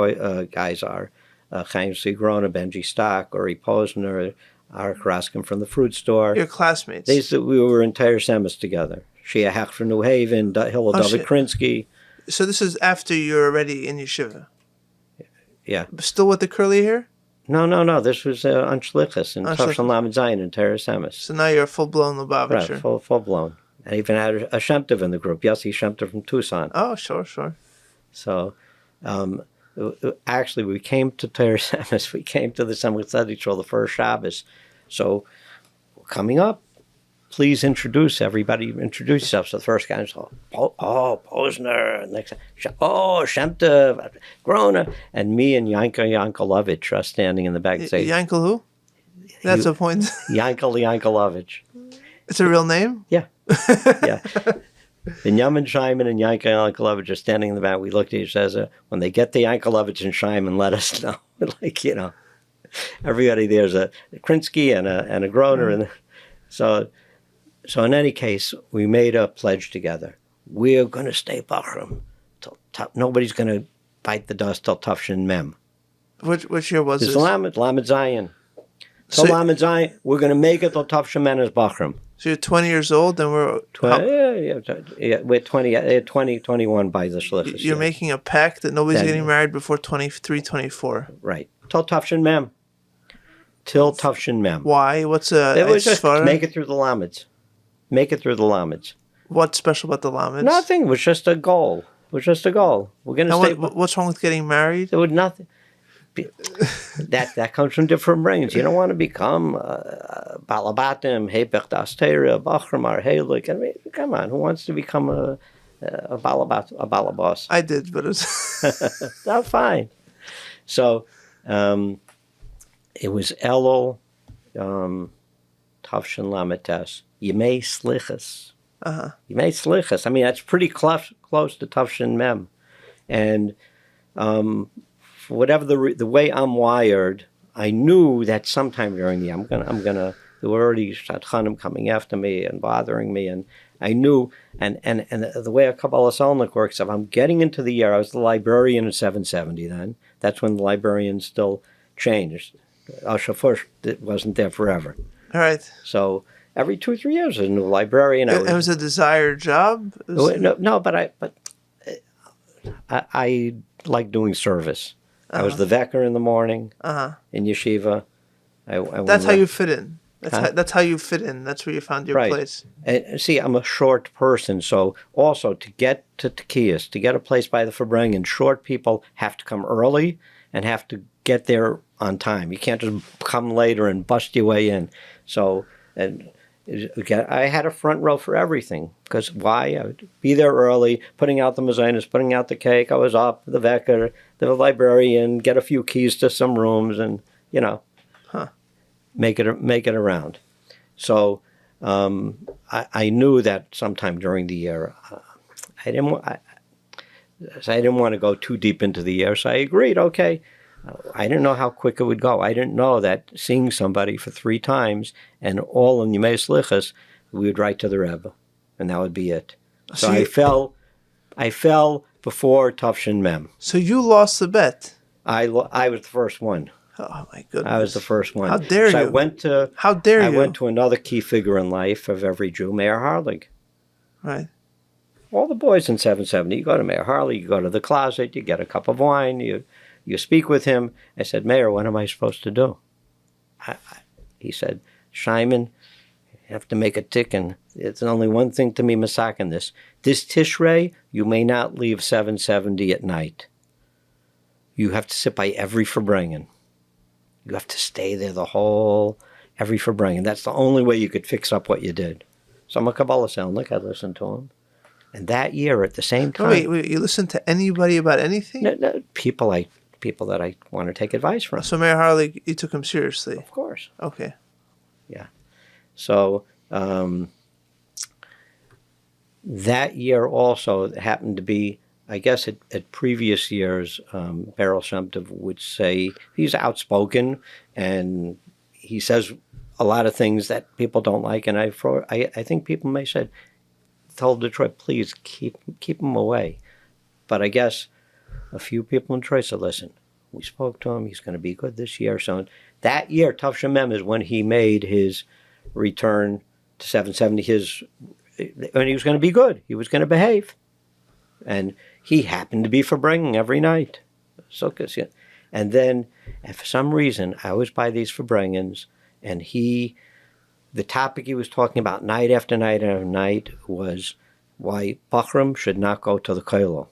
guys are Chaim Sigrona, Benji Stock, Uri Posner, Arik Raskin from the fruit store. Your classmates. We were in Tyre Semis together. Shia Hech from New Haven, Hillel David Krinsky. So this is after you're already in yeshiva? Yeah. Still with the curly hair? No. This was on Shlichus in Tavshan Lamed Zayin in Tyre Semis. So now you're a full-blown Lubavitcher. Right, full-blown. I even had a Shem Tov in the group, Yossi Shem Tov from Tucson. Oh, sure. So, actually, we came to Tyre Semis. We came to the Samach Tzedek Shul the first Shabbos. So, coming up, please introduce everybody. Introduce yourself. So the first guy said, Posner. And next, Shem Tov, Grona. And me and Yankelovich are standing in the back. Say, Yankel who? That's a point. Yankelovich. It's a real name? Yeah. Yeah. Binyomin Scheiman and Yankelovich are standing in the back. We looked at each other. When they get to Yankelovich and Scheiman, let us know. Everybody there's a Krinsky and a Groner. And so in any case, we made a pledge together. We're going to stay Bachram. Nobody's going to bite the dust till Tufshin Mem. Which year was this? Lamed Zayin. So Lamed Zayin, we're going to make it till Tufshin Mem as Bachram. So you're 20 years old, and we're... we're 21 by the Shlichus. You're making a pact that nobody's getting married before 23, 24. Right. Till Tufshin Mem. Till Tufshin Mem. Why? What's it was just make it through the Lameds. Make it through the Lameds. What's special about the Lameds? Nothing. It was just a goal. We're going to stay... What's wrong with getting married? There was nothing... That comes from different brains. You don't want to become balabatim, hepech das Torah, bachram ar helik. I mean, come on, who wants to become a balabas? I did, but it's that's fine. So it was Elul, Tavshin Lametes, Yemei Slichas. Yemei Slichas. I mean, that's pretty close to Tavshin Mem, and whatever the way I'm wired, I knew that sometime during the year I'm gonna. There were already Shadchanim coming after me and bothering me, and I knew. And the way a Kabbalah Solnik works, if I'm getting into the year, I was the librarian in 770. Then that's when the librarians still changed. Al-Shafush wasn't there forever. All right. So every 2 or 3 years, there's a new librarian. It was a desired job. But I like doing service. I was the Vecker in the morning in yeshiva. That's how you fit in. That's how you fit in. That's where you found your place. And see, I'm a short person, so also to get to Tekiyas, to get a place by the Farbrengens, short people have to come early and have to get there on time. You can't just come later and bust your way in. So, I had a front row for everything. Because why? I would be there early, putting out the mezainis, putting out the cake. I was up, the Vecker, the librarian, get a few keys to some rooms, and make it around. So I knew that sometime during the year, I didn't want to go too deep into the year. So I agreed. Okay. I didn't know how quick it would go. I didn't know that seeing somebody for 3 times and all in Yemei Slichas, we would write to the Rebbe, and that would be it. So I fell before Tufshin Mem. So you lost the bet. I was the first one. Oh my goodness! I was the first one. How dare you? I went to another key figure in life of every Jew, Mayor Harlig. Right. All the boys in 770. You go to Mayor Harlig. You go to the closet. You get a cup of wine. You You speak with him. I said, Mayor, what am I supposed to do? He said, Scheiman, you have to make a tikkun. It's only one thing to me, masakin this. This Tishrei, you may not leave 770 at night. You have to sit by every Farbrengen. You have to stay there every Farbrengen. That's the only way you could fix up what you did. So I'm a Kabbalah Selnik. I listened to him. And that year, at the same time... Wait, you listen to anybody about anything? No, people that I want to take advice from. So Mayor Harley, you took him seriously? Of course. Okay. Yeah. So that year also happened to be, I guess at previous years, Beryl Shem Tov would say, he's outspoken and he says a lot of things that people don't like. And I think people may say, told Detroit, please keep him away. But I guess a few people in Detroit said, listen, we spoke to him. He's going to be good this year. So that year, Tav Shemem is when he made his return to 770. And he was going to be good. He was going to behave. And he happened to be for bringing every night. So, and then, and for some reason, I was by these Farbrengens, and the topic he was talking about night after night after night was why Bachram should not go to the kollel.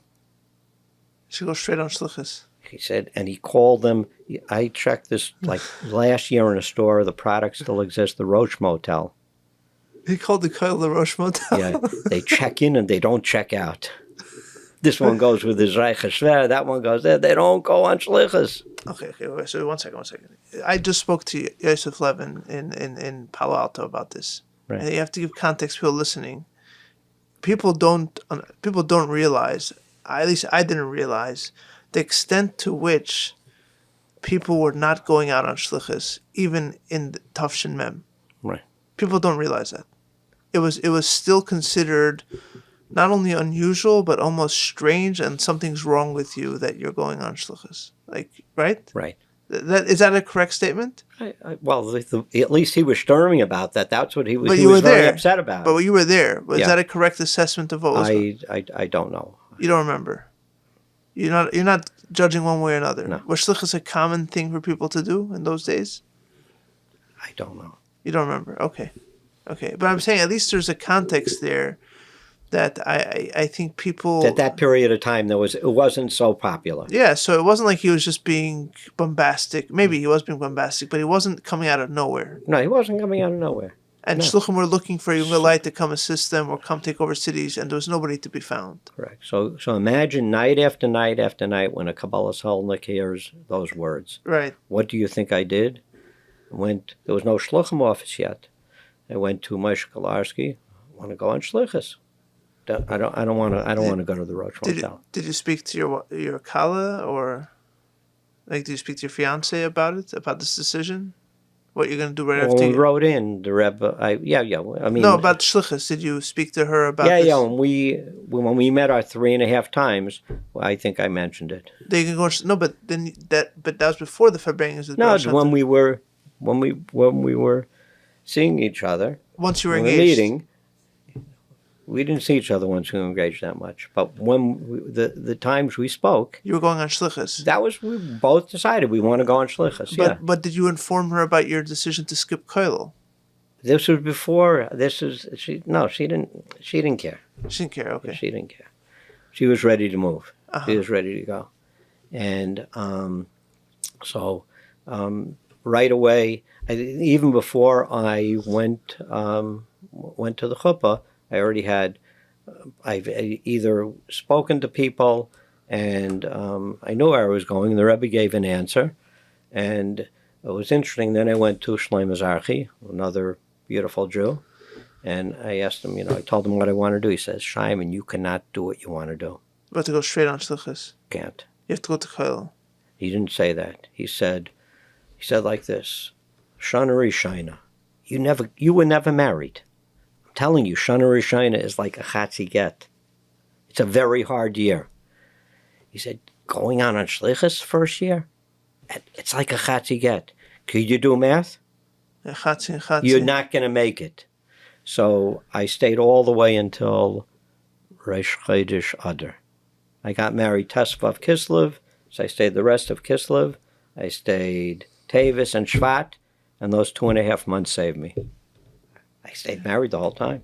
Should go straight on Shlichus. He said, and he called them, I checked this like last year in a store, the product still exists, the Roche Motel. He called the kollel the Roche Motel? Yeah, they check in and they don't check out. This one goes with his Reiche Schwer, that one goes there, they don't go on Shlichus. Okay, wait, so one second. I just spoke to Yosef Levin in Palo Alto about this. Right. And you have to give context to people listening. People don't realize, at least I didn't realize, the extent to which people were not going out on Shlichus, even in the Tafshin Mem. Right. People don't realize that. It was still considered not only unusual, but almost strange, and something's wrong with you that you're going on Shlichus. Like, right? Right. Is that a correct statement? Well, at least he was storming about that. That's what he was. But he you was were very there. upset about. But you were there. Was Yeah. that a correct assessment of what was going on? I don't know. You don't remember. You're not judging one way or another. No. Was Shlichus a common thing for people to do in those days? I don't know. You don't remember. Okay. But I'm saying at least there's a context there that I think people... At that period of time, it wasn't so popular. Yeah, so it wasn't like he was just being bombastic. Maybe he was being bombastic, but he wasn't coming out of nowhere. No, he wasn't coming out of nowhere. And No. Shluchim were looking for Yuvla Light to come assist them or come take over cities, and there was nobody to be found. Correct. So imagine night after night after night when a Kabbalah Solnik hears those words. Right. What do you think I did? There was no Shluchim office yet. I went to Moshe Kolarski. I want to go on Shlichus. I don't want to go to the Roche Motel. Did you speak to your Kala, or did you speak to your fiance about this decision? What you're going to do right after we you wrote in the Rebbe. I mean, no, about Shlichus. Did you speak to her about this? Yeah. When we met our 3.5 times, I think I mentioned it. They can go. No, but that was before the Farbrengens. No, when we were seeing each other. Once you were when engaged. Meeting. We didn't see each other once we were engaged that much. But when the times we spoke... You were going on Shlichus. We both decided we want to go on Shlichus, yeah. But did you inform her about your decision to skip kollel? This was before... She didn't care. She didn't care, okay. She didn't care. She was ready to move. Uh-huh. She was ready to go. And right away, even before I went to the chuppah, I already had, I've either spoken to people and I knew where I was going. The Rebbe gave an answer. And it was interesting. Then I went to Shlomo Zarchi, another beautiful Jew. And I asked him, I told him what I want to do. He says, Scheiman, you cannot do what you want to do. You have to go straight on Shlichus. Can't. You have to go to kollel. He didn't say that. He said like this, Shana Rishina, you were never married. Telling you, Shana Rishina is like a chatzi get. It's a very hard year. He said, going on Shlichus first year, it's like a chatzi get. Could you do math? Chatzi. You're not going to make it. So I stayed all the way until Reish Chodesh Adar. I got married Tesvav Kislev, So I stayed the rest of Kislev. I stayed Tavis and Shvat, and those 2.5 months saved me. I stayed married the whole time.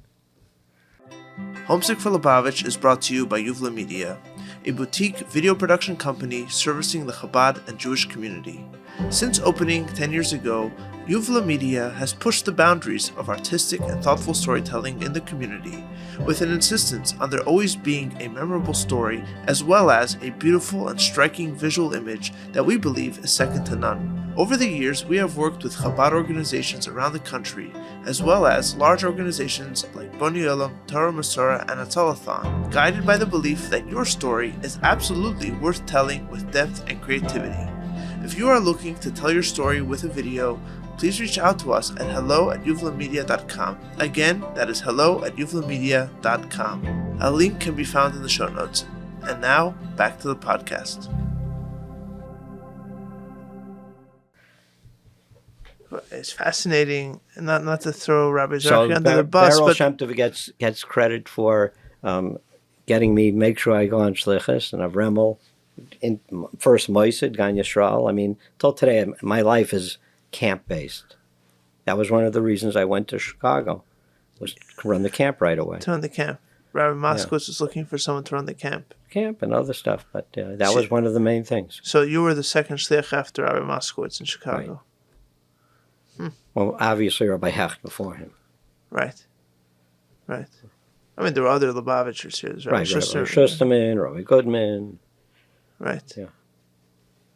Homesick for Lubavitch is brought to you by Yuvla Media, a boutique video production company servicing the Chabad and Jewish community. Since opening 10 years ago, Yuvla Media has pushed the boundaries of artistic and thoughtful storytelling in the community, with an insistence on there always being a memorable story as well as a beautiful and striking visual image that we believe is second to none. Over the years, we have worked with Chabad organizations around the country, as well as large organizations like Boni Olam, Torah Masora, and Atzalathon, guided by the belief that your story is absolutely worth telling with depth and creativity. If you are looking to tell your story with a video, please reach out to us at hello@uvlamedia.com. Again, that is hello@uvlamedia.com. A link can be found in the show notes. And now, back to the podcast. It's fascinating, not to throw Rabbi Zarki under the bus, Beryl but Shem Tov gets credit for getting me make sure I go on Shlichus, and Avremel in first Moisid, Gan Yisrael. I mean, till today, my life is camp-based. That was one of the reasons I went to Chicago, was to run the camp right away. to run the camp. Rabbi Moskowitz was looking for someone to run the camp. Camp and other stuff, but that was one of the main things. So you were the second Shliach after Rabbi Moskowitz in Chicago. Well, obviously Rabbi Hecht before him. Right. I mean, there were other Lubavitchers here. There's Rabbi Rabbi Schuster. Schusterman, Rabbi Goodman. Right. Yeah.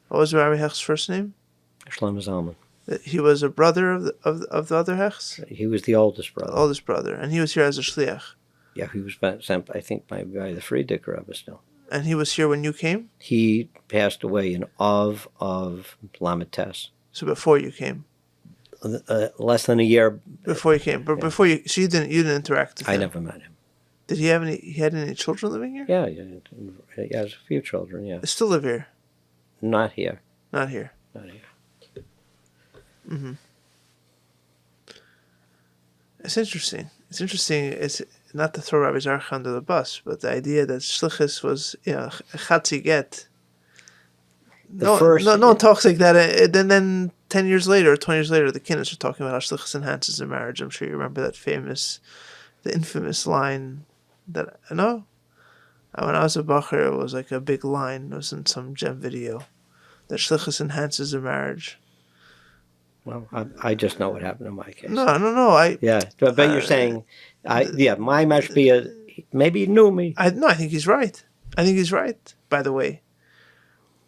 What was Rabbi Hecht's first name? Shlomo Zalman. He was a brother of the other Hechts? He was the oldest brother. Oldest brother. And he was here as a Shliach. Yeah, he was sent, I think, by the Friedrich Rebbe still. And he was here when you came? He passed away in of Lamites. So before you came? Less than a year. Before you came. But before you... So you didn't interact with him? I never met him. Did he have he had any children living here? Yeah, he has a few children, yeah. They still live here? Not here. Not here. Not here. Mm-hmm. It's interesting. It's not to throw Rabbi Zarch under the bus, but the idea that Shlichus was, a chatzi get. No one talks like that. And then 10 years later, 20 years later, the Kinnis are talking about how Shlichus enhances the marriage. I'm sure you remember the infamous line that, when I was a bacher, it was like a big line. It was in some gem video. That Shlichus enhances the marriage. Well, I just know what happened in my case. No. Yeah, but you're saying, my mashpia, maybe he knew me. I think he's right. By the way,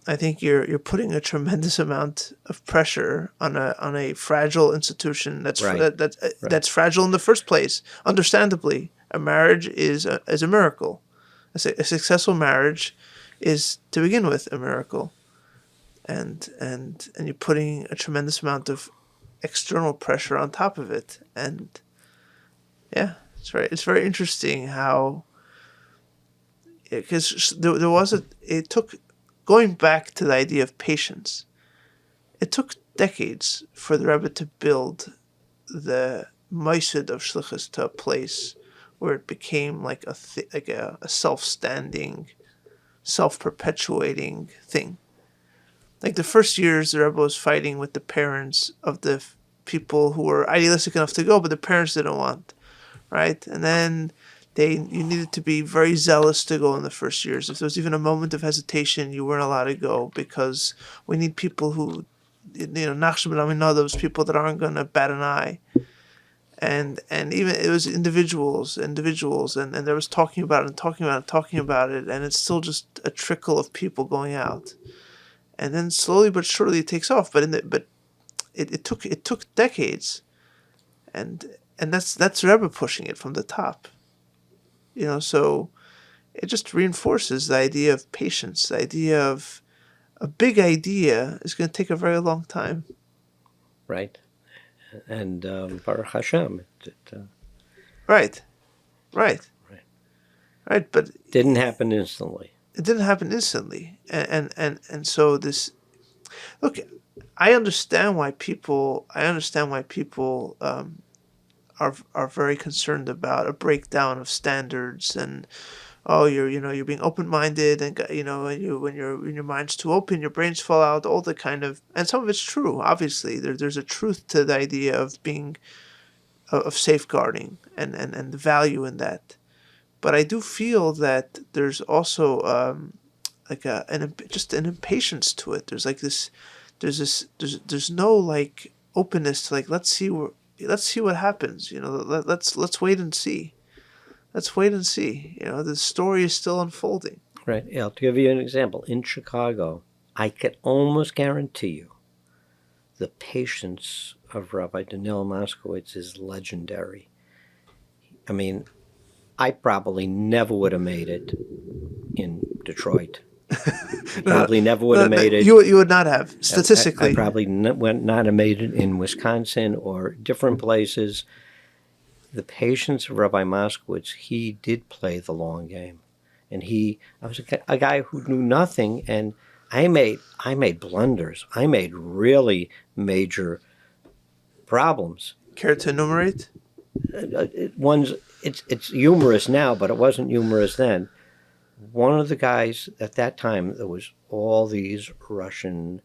I think you're putting a tremendous amount of pressure on a fragile institution that's that's fragile in the first place. Understandably, a marriage is a miracle. A successful marriage is, to begin with, a miracle. And you're putting a tremendous amount of external pressure on top of it, and it's very interesting how, because it took, going back to the idea of patience, it took decades for the Rebbe to build the Moisid of Shlichus to a place where it became like a self-standing, self-perpetuating thing. Like the first years, the Rebbe was fighting with the parents of the people who were idealistic enough to go, but the parents didn't want, right? And then you needed to be very zealous to go in the first years. If there was even a moment of hesitation, you weren't allowed to go, because we need people who, those people that aren't going to bat an eye. And even it was individuals, and there was talking about it, and it's still just a trickle of people going out. And then slowly but surely it takes off. But it took decades, and that's Rebbe pushing it from the top. So it just reinforces the idea of patience. The idea of a big idea is going to take a very long time. Right, and Baruch Hashem. Right, but it didn't happen instantly. It didn't happen instantly, and so this. Look, I understand why people are very concerned about a breakdown of standards and oh, you're being open-minded, and when your mind's too open, your brains fall out, all the kind of, and some of it's true. Obviously, there's a truth to the idea of being of safeguarding and the value in that. But I do feel that there's also like just an impatience to it. There's like this, there's no like openness to like let's see what happens. Let's wait and see. Let's wait and see. The story is still unfolding. Right. Yeah, to give you an example, in Chicago, I could almost guarantee you the patience of Rabbi Daniel Moskowitz is legendary. I mean, I probably never would have made it in Detroit. I probably never would have made it. You would not have, statistically. I probably would not have made it in Wisconsin or different places. The patience of Rabbi Moskowitz, he did play the long game. And I was a guy who knew nothing, and I made blunders. I made really major problems. Care to enumerate? It's humorous now, but it wasn't humorous then. One of the guys at that time, there was all these Russian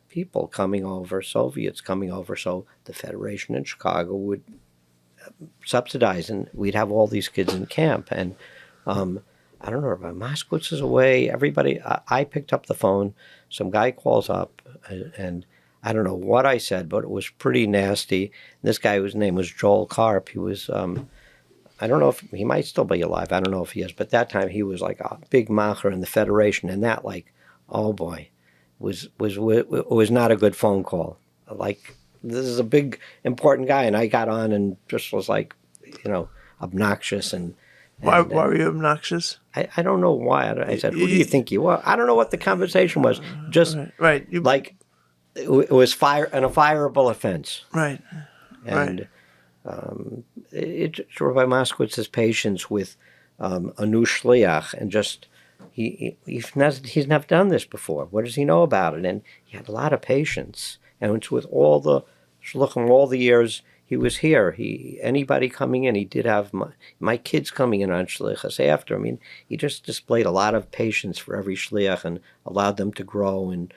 people coming over, Soviets coming over, so the Federation in Chicago would subsidize, and we'd have all these kids in camp. And I don't know, Rabbi Moskowitz is away. Everybody, I picked up the phone. Some guy calls up, and I don't know what I said, but it was pretty nasty. And this guy, whose name was Joel Karp, he was, I don't know if he might still be alive. I don't know if he is, but that time he was like a big macher in the Federation, and that, like, oh boy, was not a good phone call. Like, this is a big important guy, and I got on and just was like, obnoxious and. Why were you obnoxious? I don't know why. I said, who do you think you are? I don't know what the conversation was. Just right. It was an affireable offense. Right. And it's Rabbi Moskowitz's patience with a new Shliach, and just he's never done this before. What does he know about it? And he had a lot of patience. And it's with all the Shluchim, all the years he was here. Anybody coming in, he did have my kids coming in on Shliachas after. I mean, he just displayed a lot of patience for every Shliach and allowed them to grow and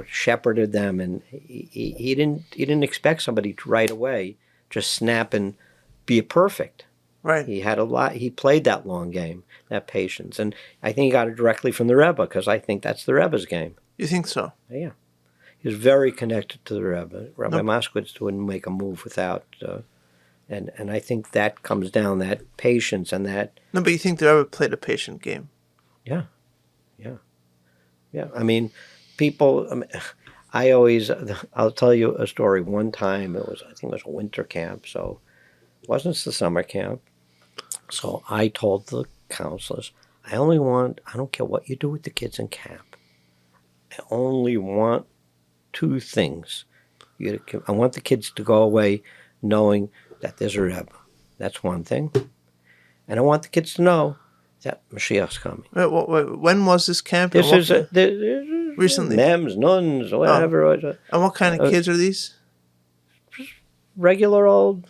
shepherded them. And he didn't expect somebody to right away just snap and be perfect. Right. He had a lot. He played that long game, that patience, and I think he got it directly from the Rebbe, because I think that's the Rebbe's game. You think so? Yeah. He was very connected to the Rebbe. Rabbi Moskowitz wouldn't make a move without, and I think that comes down, that patience and that. No, but you think the Rebbe played a patient game? Yeah. I mean, people. I'll tell you a story. One time, I think it was a winter camp, so it wasn't the summer camp. So I told the counselors, I don't care what you do with the kids in camp. I only want two things. I want the kids to go away knowing that there's a Rebbe. That's one thing. And I want the kids to know that Mashiach's coming. Wait, when was this camp? This is recently. Nems, nuns, whatever. Oh. And what kind of kids are these? Regular old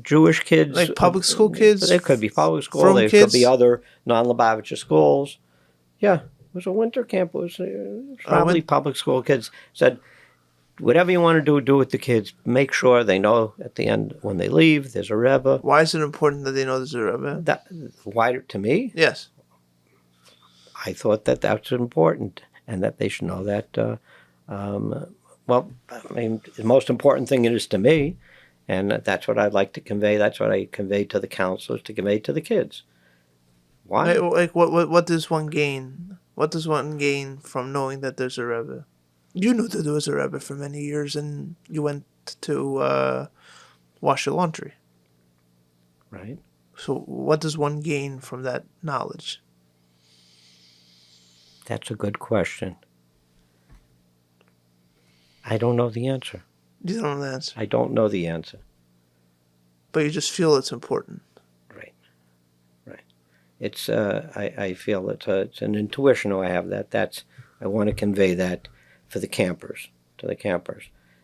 Jewish kids. Like public school kids? They could be public school. They could be other non-Lubavitch schools. Yeah, it was a winter camp. It was probably public school kids. Said, whatever you want to do with the kids. Make sure they know at the end when they leave there's a Rebbe. Why is it important that they know there's a Rebbe? Why to me? Yes. I thought that's important, and that they should know that. Well, I mean, the most important thing it is to me, and that's what I'd like to convey. That's what I convey to the counselors, to convey to the kids. Why? Like what does one gain? What does one gain from knowing that there's a Rebbe? You knew that there was a Rebbe for many years, and you went to wash your laundry. Right. So what does one gain from that knowledge? That's a good question. I don't know the answer. You don't know the answer? I don't know the answer. But you just feel it's important. Right. It's I feel it's an intuition I have I want to convey that to the campers.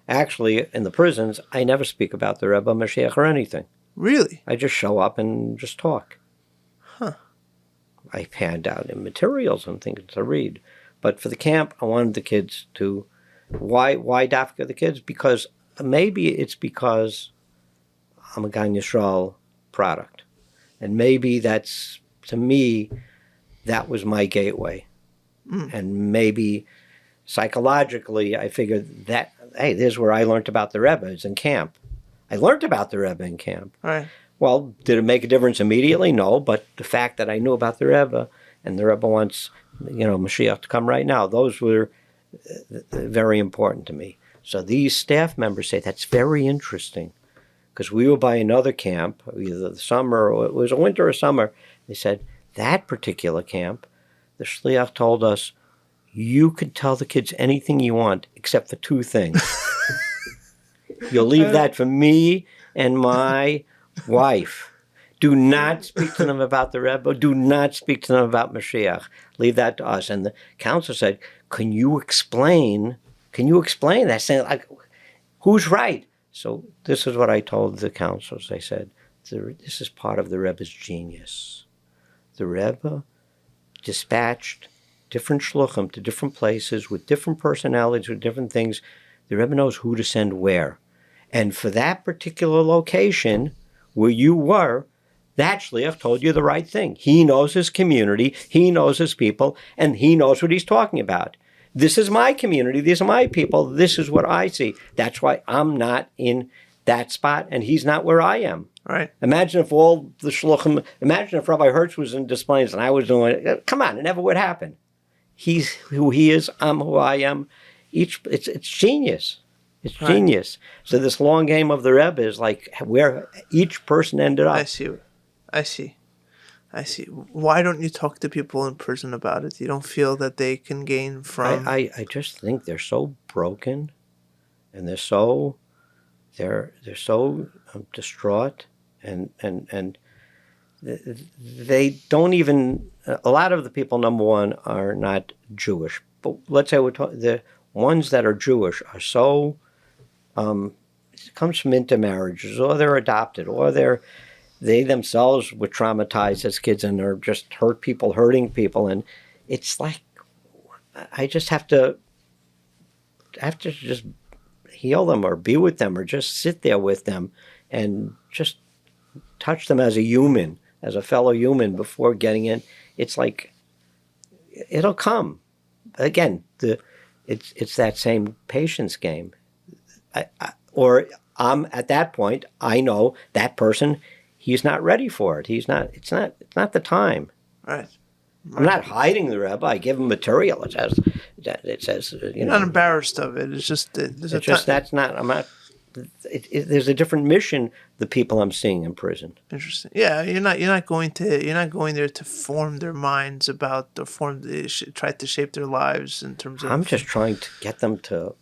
Actually, in the prisons, I never speak about the Rebbe, Mashiach, or anything. Really? I just show up and just talk. I hand out materials and things to read. But for the camp, I wanted the kids to, why Dafka the kids? Because maybe it's because I'm a Gan Yisrael product. And maybe that's, to me, that was my gateway. And maybe psychologically, I figured that, hey, this is where I learned about the Rebbe, is in camp. I learned about the Rebbe in camp. Right. Well, did it make a difference immediately? No, but the fact that I knew about the Rebbe, and the Rebbe wants, Mashiach to come right now, those were very important to me. So these staff members say, that's very interesting, because we were by another camp, either the summer, or it was a winter or summer. They said, that particular camp, the Shliach told us, you can tell the kids anything you want, except for two things. You'll leave that for me and my wife. Do not speak to them about the Rebbe. Do not speak to them about Mashiach. Leave that to us. And the counselor said, can you explain that? Saying, like, who's right? So this is what I told the counselors. I said, this is part of the Rebbe's genius. The Rebbe dispatched different shluchim to different places with different personalities, with different things. The Rebbe knows who to send where. And for that particular location where you were, that Shliach told you the right thing. He knows his community, he knows his people, and he knows what he's talking about. This is my community, these are my people, this is what I see. That's why I'm not in that spot, and he's not where I am. Right. Imagine if all the shluchim, imagine if Rabbi Hertz was in Des Plaines and I was doing it. Come on, it never would happen. He's who he is, I'm who I am. It's genius. It's genius. So this long game of the Rebbe is like where each person ended up. I see. Why don't you talk to people in prison about it? You don't feel that they can gain from... I just think they're so broken, and they're so distraught, and they don't even... A lot of the people, number one, are not Jewish. But let's say the ones that are Jewish are so... it comes from intermarriages, or they're adopted, or they themselves were traumatized as kids and are just hurting people. And it's like, I just have to just heal them or be with them or just sit there with them and just touch them as a human, as a fellow human before getting in. It's like, it'll come. Again, it's that same patience game. Or I'm at that point, I know that person, he's not ready for it. It's not the time. Right. I'm not hiding the Rebbe. I give him material. It says You're not embarrassed of it. It's just there's a different mission. The people I'm seeing in prison. Interesting. Yeah, you're not going there to form their minds about try to shape their lives in terms of. I'm just trying to get them to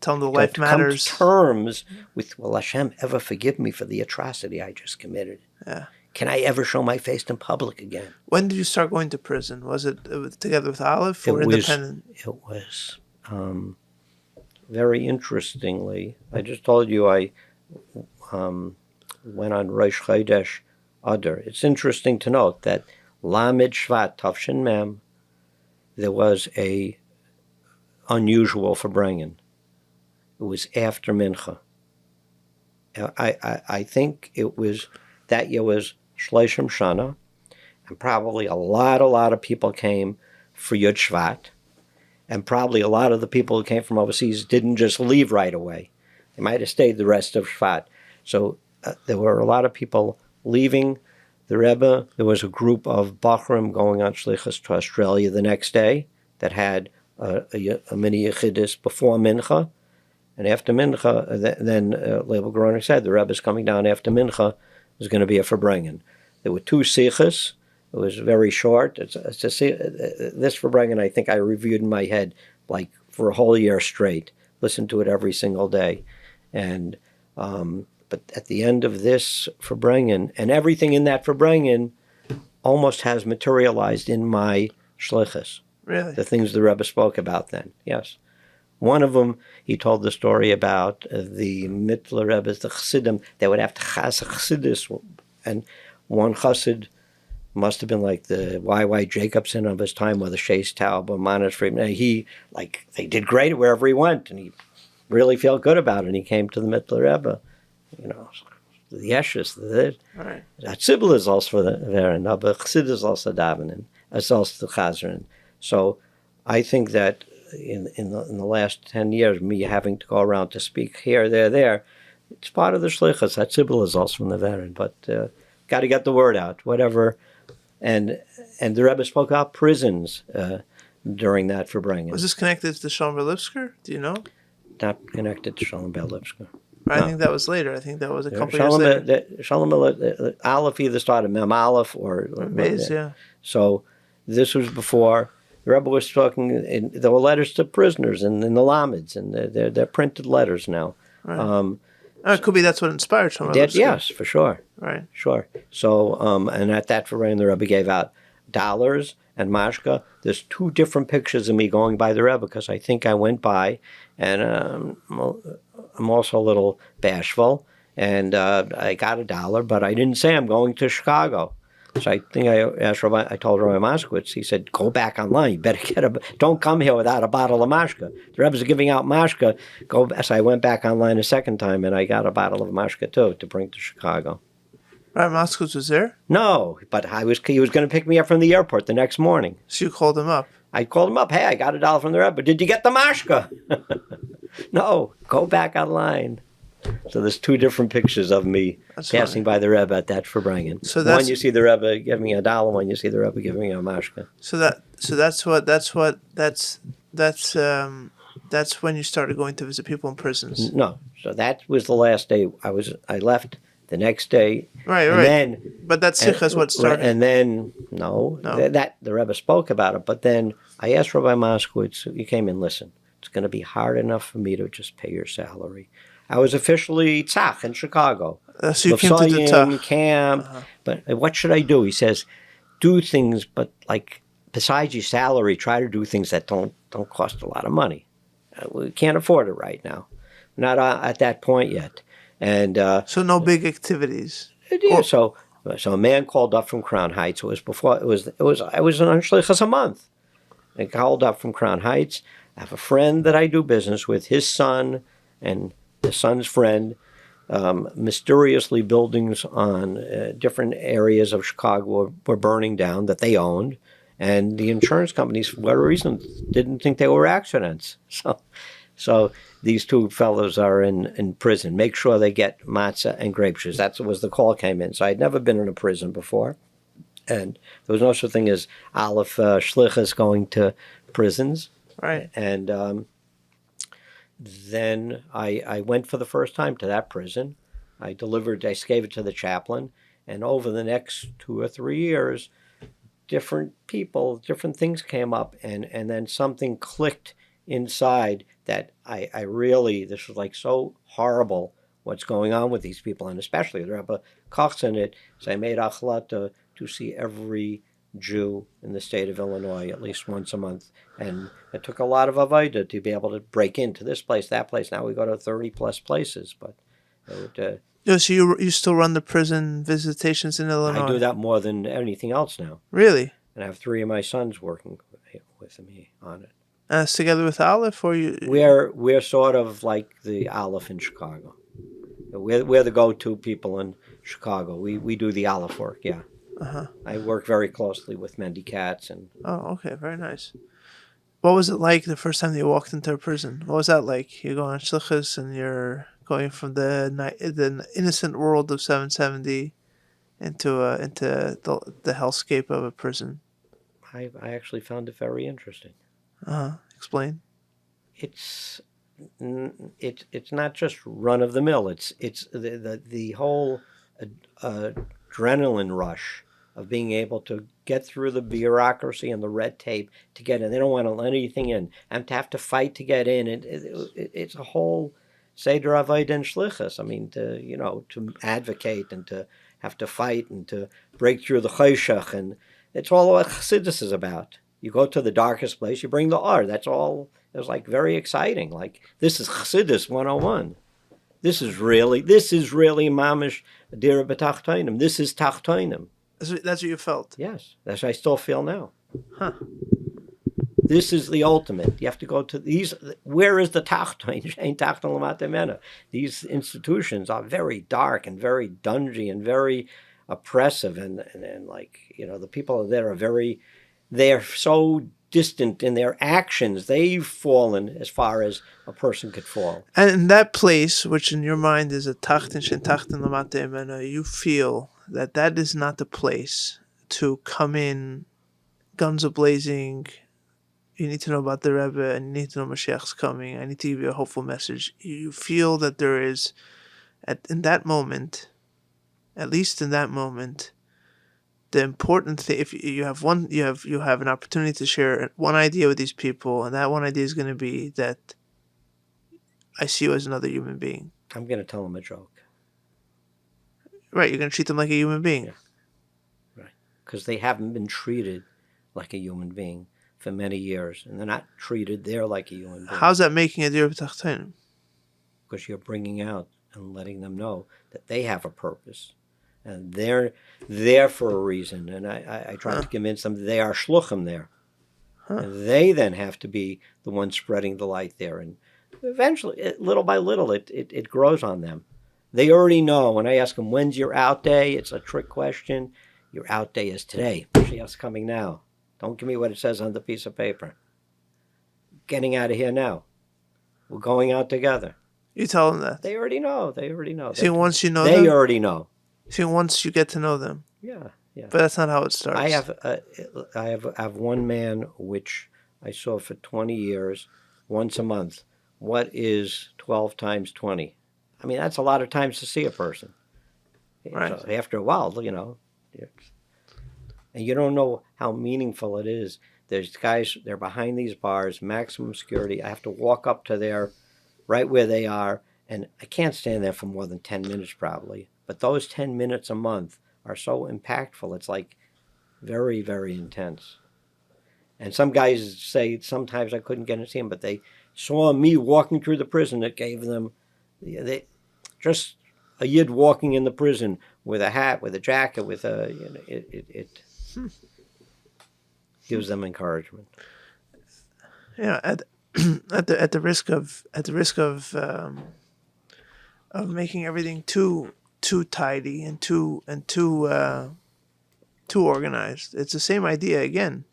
tell them the life matters. Come to terms with, will Hashem ever forgive me for the atrocity I just committed? Yeah. Can I ever show my face in public again? When did you start going to prison? Was it together with Aleph or independent? It was very interestingly. I just told you I went on Rosh Chodesh Adar. It's interesting to note that Lamed Shvat Tavshin Mem, there was a unusual Farbrengen. It was after Mincha. I think it was, that year was Shleishim Shana, and probably a lot of people came for Yud Shvat, and probably a lot of the people who came from overseas didn't just leave right away. They might have stayed the rest of Shvat. So there were a lot of people leaving the Rebbe. There was a group of Bachrim going on Shlichus to Australia the next day that had a mini Yechidus before Mincha. And after Mincha, then Leibel Groner said, the Rebbe is coming down after Mincha. There's going to be a Farbrengen. There were 2 sichos. It was very short. This Farbrengen, I think I reviewed in my head like for a whole year straight. Listened to it every single day. And but at the end of this Farbrengen, and everything in that Farbrengen almost has materialized in my shlichus. Really? The things the Rebbe spoke about then, yes. One of them, he told the story about the Mittler Rebbes, the Chassidim, they would have to chas a Chassidus, and one Chassid must have been like the Y.Y. Jacobson of his time, or the Shays Taub or Manas Friedman. They did great wherever he went, and he really felt good about it. And he came to the Mittler Rebbe, the Yeshus, Right. that Sibyl is also there, and Chassid is also davening, as also the Chazran. So I think that in the last 10 years, me having to go around to speak here, there, it's part of the Shlichus. That Sibyl is also from the Veron, but got to get the word out, whatever. And the Rebbe spoke about prisons during that Farbrengens. Was this connected to Shalom Berlipsker? Do you know? Not connected to Shalom Berlipsker. I think that was later. I think that was a couple years later. Shalom Aleph either started Mem Aleph or Maze, yeah. So this was before the Rebbe was talking. There were letters to prisoners in the Lamids, and they're printed letters now. Right. It could be that's what inspired Shalom Berlipsker. Yes, for sure. Right. Sure. So and at that Farbrengen, the Rebbe gave out dollars and mashka. There's 2 different pictures of me going by the Rebbe, because I think I went by, and I'm also a little bashful, and I got $1, but I didn't say I'm going to Chicago. So I think I told Rabbi Moskowitz, he said, go back online. You better don't come here without a bottle of mashka. The Rebbe's giving out mashka. So I went back online a second time, and I got a bottle of mashka too to bring to Chicago. Rabbi Moskowitz was there? No, but he was going to pick me up from the airport the next morning. So you called him up? I called him up. Hey, I got $1 from the Rebbe. Did you get the mashka? No, go back online. So there's 2 different pictures of me passing by the Rebbe at that Farbrengen. So one you see the Rebbe giving me $1, one you see the Rebbe giving me a mashka. So that's when you started going to visit people in prisons. No, so that was the last day. I left the next day. Right. But that sikha is what started. And then that the Rebbe spoke about it. But then I asked Rabbi Moskowitz. He came in. Listen, it's going to be hard enough for me to just pay your salary. I was officially tzach in Chicago. So you came to the tzach camp. But what should I do? He says, do things, but like besides your salary, try to do things that don't cost a lot of money. We can't afford it right now. Not at that point yet. And so no big activities. Yeah, so a man called up from Crown Heights. It was before. I was on Shliach a month. I called up from Crown Heights. I have a friend that I do business with. His son and his son's friend, mysteriously buildings on different areas of Chicago were burning down that they owned, and the insurance companies, for whatever reason, didn't think they were accidents. So these 2 fellows are in prison. Make sure they get matzah and grape juice. That was the call came in. So I'd never been in a prison before, and there was no such thing as Aleph Shlichus going to prisons. Right. And then I went for the first time to that prison. I gave it to the chaplain, and over the next 2 or 3 years, different people, different things came up, and then something clicked inside that I really, this was like so horrible what's going on with these people, and especially the Rebbe kochs in it. So I made achlata to see every Jew in the state of Illinois at least once a month, and it took a lot of avodah to be able to break into this place, that place. Now we go to 30 plus places, but so you still run the prison visitations in Illinois? I do that more than anything else now. Really? And I have 3 of my sons working with me on it. And it's together with Aleph, or you? We're sort of like the Aleph in Chicago. We're the go-to people in Chicago. We do the Aleph work, yeah. I work very closely with Mendy Katz and. Oh, okay, very nice. What was it like the first time you walked into a prison? What was that like? You go on shlichus and you're going from the innocent world of 770 into the hellscape of a prison. I actually found it very interesting. Explain. It's not just run of the mill. It's the whole adrenaline rush of being able to get through the bureaucracy and the red tape to get in. They don't want to let anything in, and to have to fight to get in. It's a whole seder avodah and shlichus. I mean, to advocate and to have to fight and to break through the choshech, and it's all what Chassidus is about. You go to the darkest place, you bring the or. That's all. It was like very exciting. Like, this is Chassidus 101. This is really mamish dira b'tachtoinim. This is tachtoinim. That's what you felt. Yes, that's what I still feel now. Huh. This is the ultimate. You have to go to these. Where is the Tachton? Ain't Tachton Lamata Mena. These institutions are very dark and very dungy and very oppressive, and like, the people there are they're so distant in their actions. They've fallen as far as a person could fall. And in that place, which in your mind is a Tachten Shen Tachten Lamata Imena, you feel that is not the place to come in guns a-blazing. You need to know about the Rebbe, and you need to know Mashiach's coming. I need to give you a hopeful message. You feel that there is, in that moment, at least in that moment, the important thing. If you have an opportunity to share one idea with these people, and that one idea is going to be that I see you as another human being. I'm going to tell them a joke. Right, you're going to treat them like a human being. Yeah. Right, because they haven't been treated like a human being for many years, and they're not treated there like a human being. How's that making a dir b'tachtonim? Because you're bringing out and letting them know that they have a purpose, and they're there for a reason. And I try to convince them that they are shluchim there, and they then have to be the ones spreading the light there. And eventually, little by little, it grows on them. They already know. When I ask them, when's your out day? It's a trick question. Your out day is today. Mashiach's coming now. Don't give me what it says on the piece of paper. Getting out of here now. We're going out together. You tell them that. They already know. See, once you know them. They them, already know. See, once you get to know them. Yeah. But that's not how it starts. I have one man which I saw for 20 years, once a month. What is 12 times 20? I mean, that's a lot of times to see a person. Right. So after a while, and you don't know how meaningful it is. There's guys, they're behind these bars, maximum security. I have to walk up to right where they are, and I can't stand there for more than 10 minutes probably. But those 10 minutes a month are so impactful. It's like very, very intense. And some guys say sometimes I couldn't get to see them, but they saw me walking through the prison. It gave them just a yid walking in the prison with a hat, with a jacket, with it gives them encouragement. Yeah, at the risk of making everything too tidy and too organized. It's the same idea again.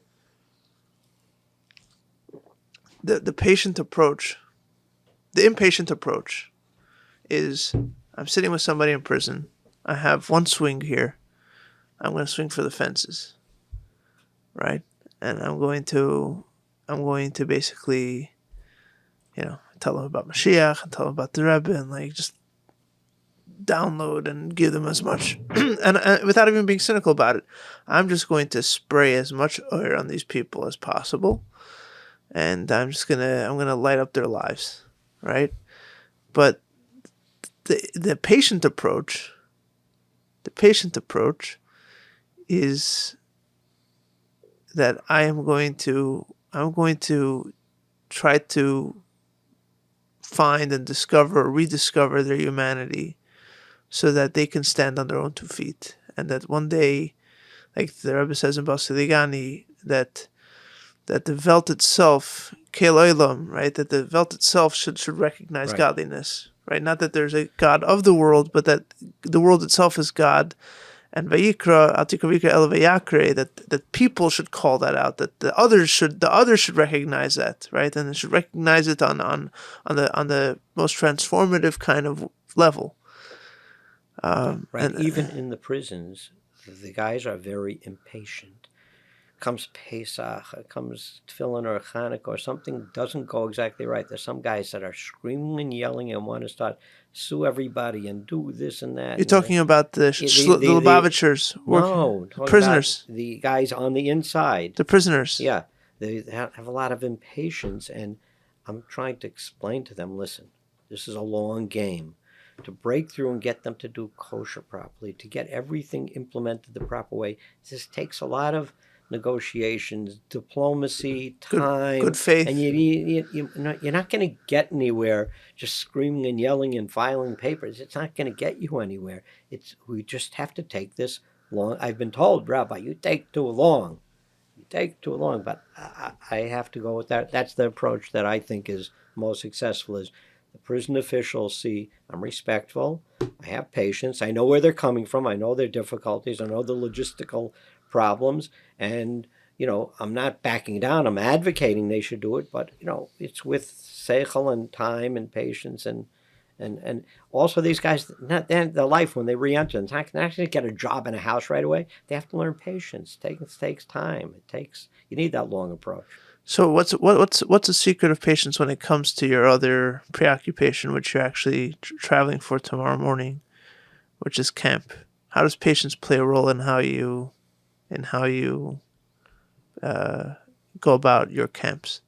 The patient approach, the impatient approach, is I'm sitting with somebody in prison. I have one swing here. I'm going to swing for the fences, right? And I'm going to basically, tell them about Mashiach and tell them about the Rebbe and just download and give them as much, and without even being cynical about it, I'm just going to spray as much oil on these people as possible, and I'm gonna light up their lives, right? But the patient approach is that I'm going to try to find and rediscover their humanity so that they can stand on their own 2 feet. And that one day, like the Rebbe says in Bosi Lgani, that the Welt itself, Kel Olam, right? That the Welt itself should recognize godliness, right? Not that there's a God of the world, but that the world itself is God. And Vayikra, Atikavika El Vayakre, that people should call that out, that the others should recognize that, right? And they should recognize it on the most transformative kind of level. And even in the prisons, the guys are very impatient. Comes Pesach, comes Tefillin or Chanukah or something doesn't go exactly right. There's some guys that are screaming and yelling and want to start sue everybody and do this and that. You're talking about the Lubavitchers, prisoners, the guys on the inside, the prisoners. Yeah, they have a lot of impatience, and I'm trying to explain to them, listen, this is a long game. To break through and get them to do kosher properly, to get everything implemented the proper way, this takes a lot of negotiations, diplomacy, time, good faith, and you're not going to get anywhere just screaming and yelling and filing papers. It's not going to get you anywhere. We just have to take this long. I've been told, Rabbi, you take too long. You take too long, but I have to go with that. That's the approach that I think is most successful. Is the prison officials see I'm respectful, I have patience, I know where they're coming from, I know their difficulties, I know the logistical problems, and I'm not backing down. I'm advocating they should do it, but it's with seichel and time and patience and also these guys, not their life when they re-enter, they're not actually get a job in a house right away. They have to learn patience. It takes time. You need that long approach. So what's the secret of patience when it comes to your other preoccupation, which you're actually traveling for tomorrow morning, which is camp? How does patience play a role in how you go about your camps?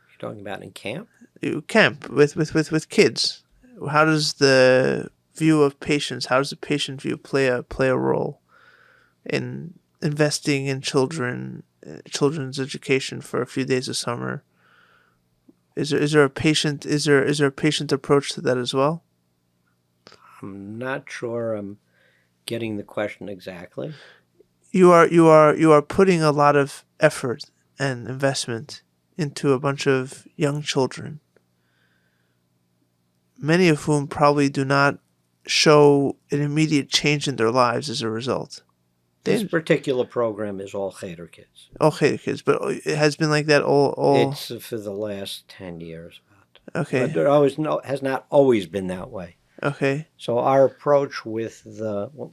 You're talking about in camp? You camp with kids. How does the view of patience? How does the patient view play a role in investing in children's education for a few days of summer? Is there a patient approach to that as well? I'm not sure I'm getting the question exactly. You are putting a lot of effort and investment into a bunch of young children, many of whom probably do not show an immediate change in their lives as a result. This particular program is all cheder kids. All cheder kids, but it has been like that all. It's for the last 10 years. Okay. But it has not always been that way. Okay. So our approach with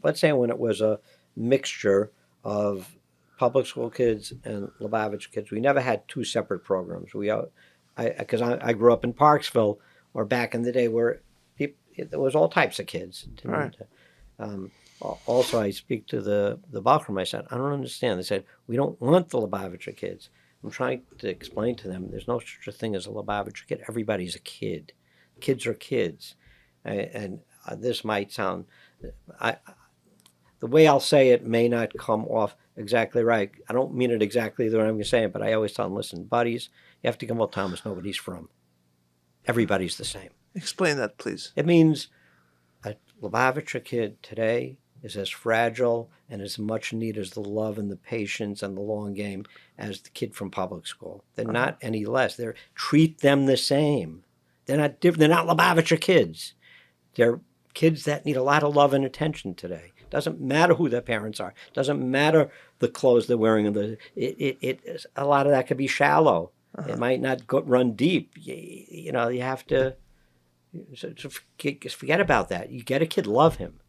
let's say when it was a mixture of public school kids and Lubavitch kids, we never had two separate programs. Because I grew up in Parksville, or back in the day where there was all types of kids. Right. Also, I speak to the Balkrim. I said, I don't understand. They said, we don't want the Lubavitcher kids. I'm trying to explain to them there's no such a thing as a Lubavitcher kid. Everybody's a kid. Kids are kids. And this might sound, the way I'll say it may not come off exactly right. I don't mean it exactly the way I'm going to say it, but I always tell them, listen, buddies, you have to come up Thomas, nobody's from. Everybody's the same. Explain that, please. It means a Lubavitcher kid today is as fragile and as much need as the love and the patience and the long game as the kid from public school. They're not any less. Treat them the same. They're not different. They're not Lubavitcher kids. They're kids that need a lot of love and attention today. Doesn't matter who their parents are. Doesn't matter the clothes they're wearing. A lot of that could be shallow. It might not run deep. You have to forget about that. You get a kid, love him.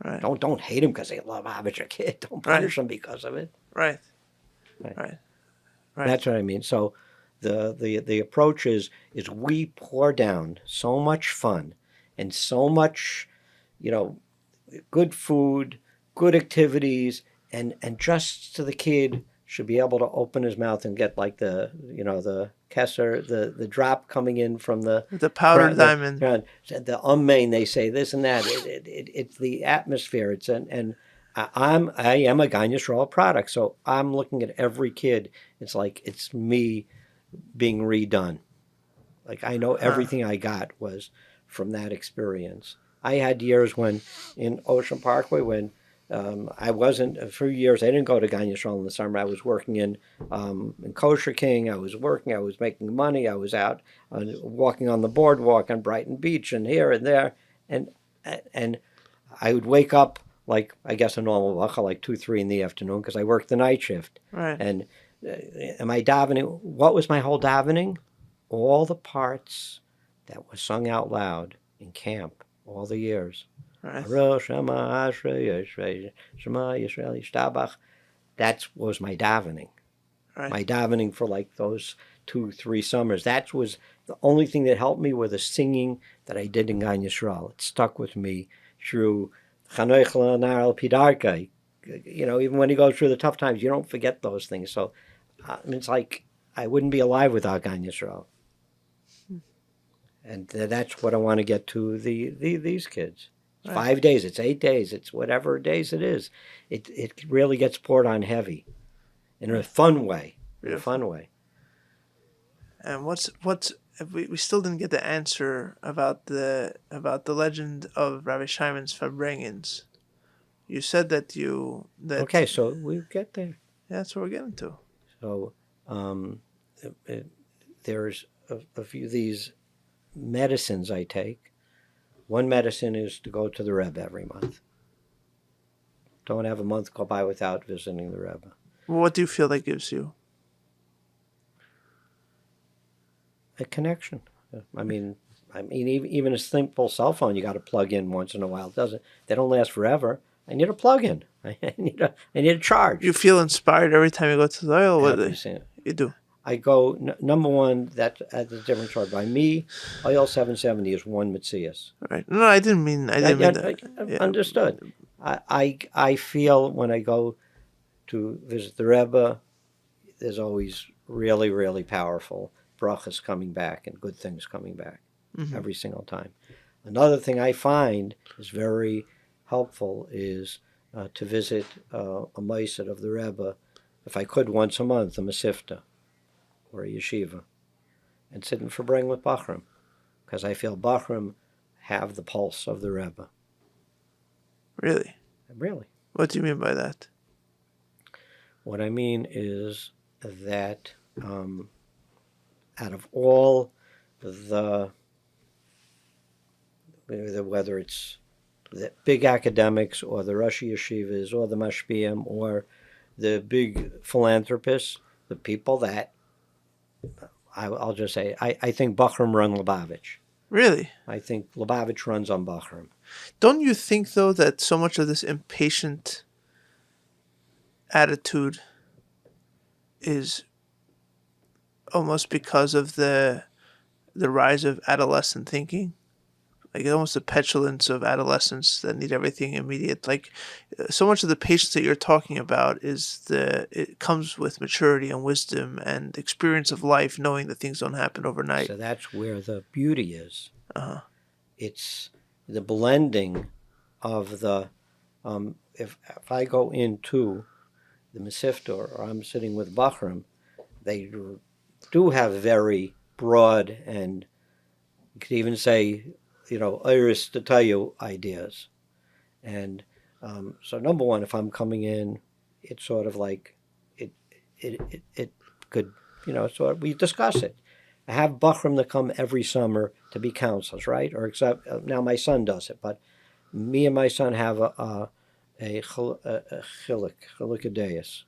Right. Don't hate him because they love a kid. Don't punish him because of it. Right. That's what I mean. So the approach is we pour down so much fun and so much, good food, good activities, and just so the kid should be able to open his mouth and get like the kesser, the drop coming in from the powdered diamond. The main, they say this and that. It's the atmosphere. I am a Gan Yisrael product, so I'm looking at every kid. It's like it's me being redone. Like I know everything I got was from that experience. I had years when in Ocean Parkway when I wasn't, for years, I didn't go to Gan Yisrael in the summer. I was working in Kosher King. I was making money. I was out walking on the boardwalk on Brighton Beach and here and there. And I would wake up like, I guess a normal wacha, like 2, 3 in the afternoon because I worked the night shift. Right. And my davening, what was my whole davening? All the parts that were sung out loud in camp all the years. That was my davening. Right. My davening for like those 2, 3 summers. That was the only thing that helped me with the singing that I did in Gan Yisrael. It stuck with me through Chanoich L'Nar Al Pidarka. Even when you go through the tough times, you don't forget those things. So it's like I wouldn't be alive without Gan Yisrael. And that's what I want to get to these kids. It's 5 days, it's 8 days, it's whatever days it is. It really gets poured on heavy, in a fun way. In a fun way. And what's we still didn't get the answer about the legend of Rabbi Scheiman's Farbrengens. You said that you that Okay, so we get there. yeah, that's what we're getting to. So there's a few of these medicines I take. One medicine is to go to the Rebbe every month. Don't have a month go by without visiting the Rebbe. Well, what do you feel that gives you? A connection. I mean, even a simple cell phone you got to plug in once in a while. They don't last forever. I need a plug-in. I need a charge. You feel inspired every time you go to the oil. What you do? I go number one. That's a different charge. By me, oil 770 is one Metzias. Right. No, I didn't mean. I didn't mean that. Yeah. Understood. I feel when I go to visit the Rebbe, there's always really, really powerful brachas coming back and good things coming back every single time. Another thing I find is very helpful is to visit a ma'aser of the Rebbe, if I could once a month, a masifta or a yeshiva, and sit in Farbrengens with Bachram, because I feel Bachram have the pulse of the Rebbe. Really? Really. What do you mean by that? What I mean is that out of all whether it's the big academics or the Rosh Yeshivas or the Mashpiyim or the big philanthropists, the people that, I'll just say, I think Bachram run Lubavitch. Really? I think Lubavitch runs on Bachram. Don't you think, though, that so much of this impatient attitude is almost because of the rise of adolescent thinking? Like almost the petulance of adolescents that need everything immediate. Like so much of the patience that you're talking about it comes with maturity and wisdom and experience of life, knowing that things don't happen overnight. So that's where the beauty is. Uh-huh. It's the blending of the if I go into the Masifta or I'm sitting with Bachram, they do have very broad and you could even say, iris to tell you ideas. And so number one, if I'm coming in, it's sort of like it could, sort of, we discuss it. I have Bachram that come every summer to be counselors, right? Or except now my son does it, but me and my son have a chilik deis.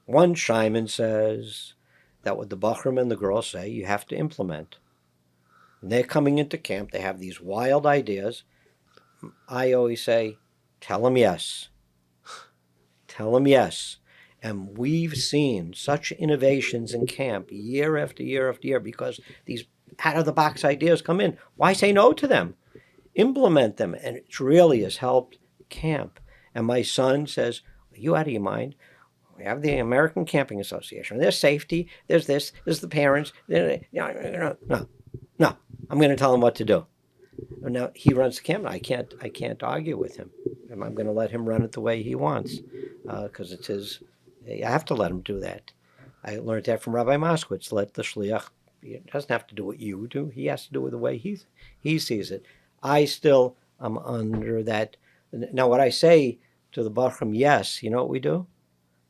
One Shiman says that what the Bachram and the girls say, you have to implement. When they're coming into camp, they have these wild ideas. I always say, tell them yes. Tell them yes. And we've seen such innovations in camp year after year after year because these out-of-the-box ideas come in. Why say no to them? Implement them. And it really has helped camp. And my son says, are you out of your mind? We have the American Camping Association. There's safety. There's this. There's the parents. No. I'm going to tell him what to do. Now he runs the camp. I can't argue with him. I'm going to let him run it the way he wants because it's his. I have to let him do that. I learned that from Rabbi Moskowitz. Let the Shliach. He doesn't have to do what you do. He has to do it the way he sees it. I still am under that. Now what I say to the Bachram, yes. You know what we do?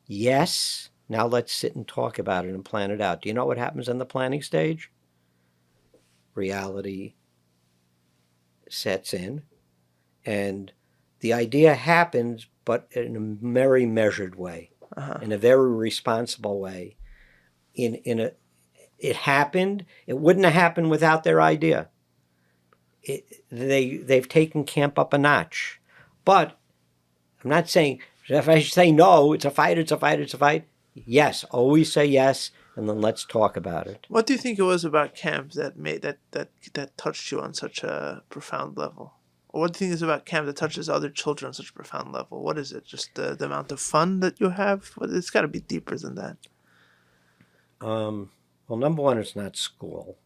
Yes. Now let's sit and talk about it and plan it out. Do you know what happens in the planning stage? Reality sets in, and the idea happens, but in a very measured way, in a very responsible way. It happened. It wouldn't have happened without their idea. They've taken camp up a notch, but I'm not saying if I say no, it's a fight. It's a fight. It's a fight. Yes, always say yes. And then let's talk about it. What do you think it was about camp that made that touched you on such a profound level? Or what do you think is about camp that touches other children on such a profound level? What is it? Just the amount of fun that you have? It's got to be deeper than that. Well, number one, it's not school.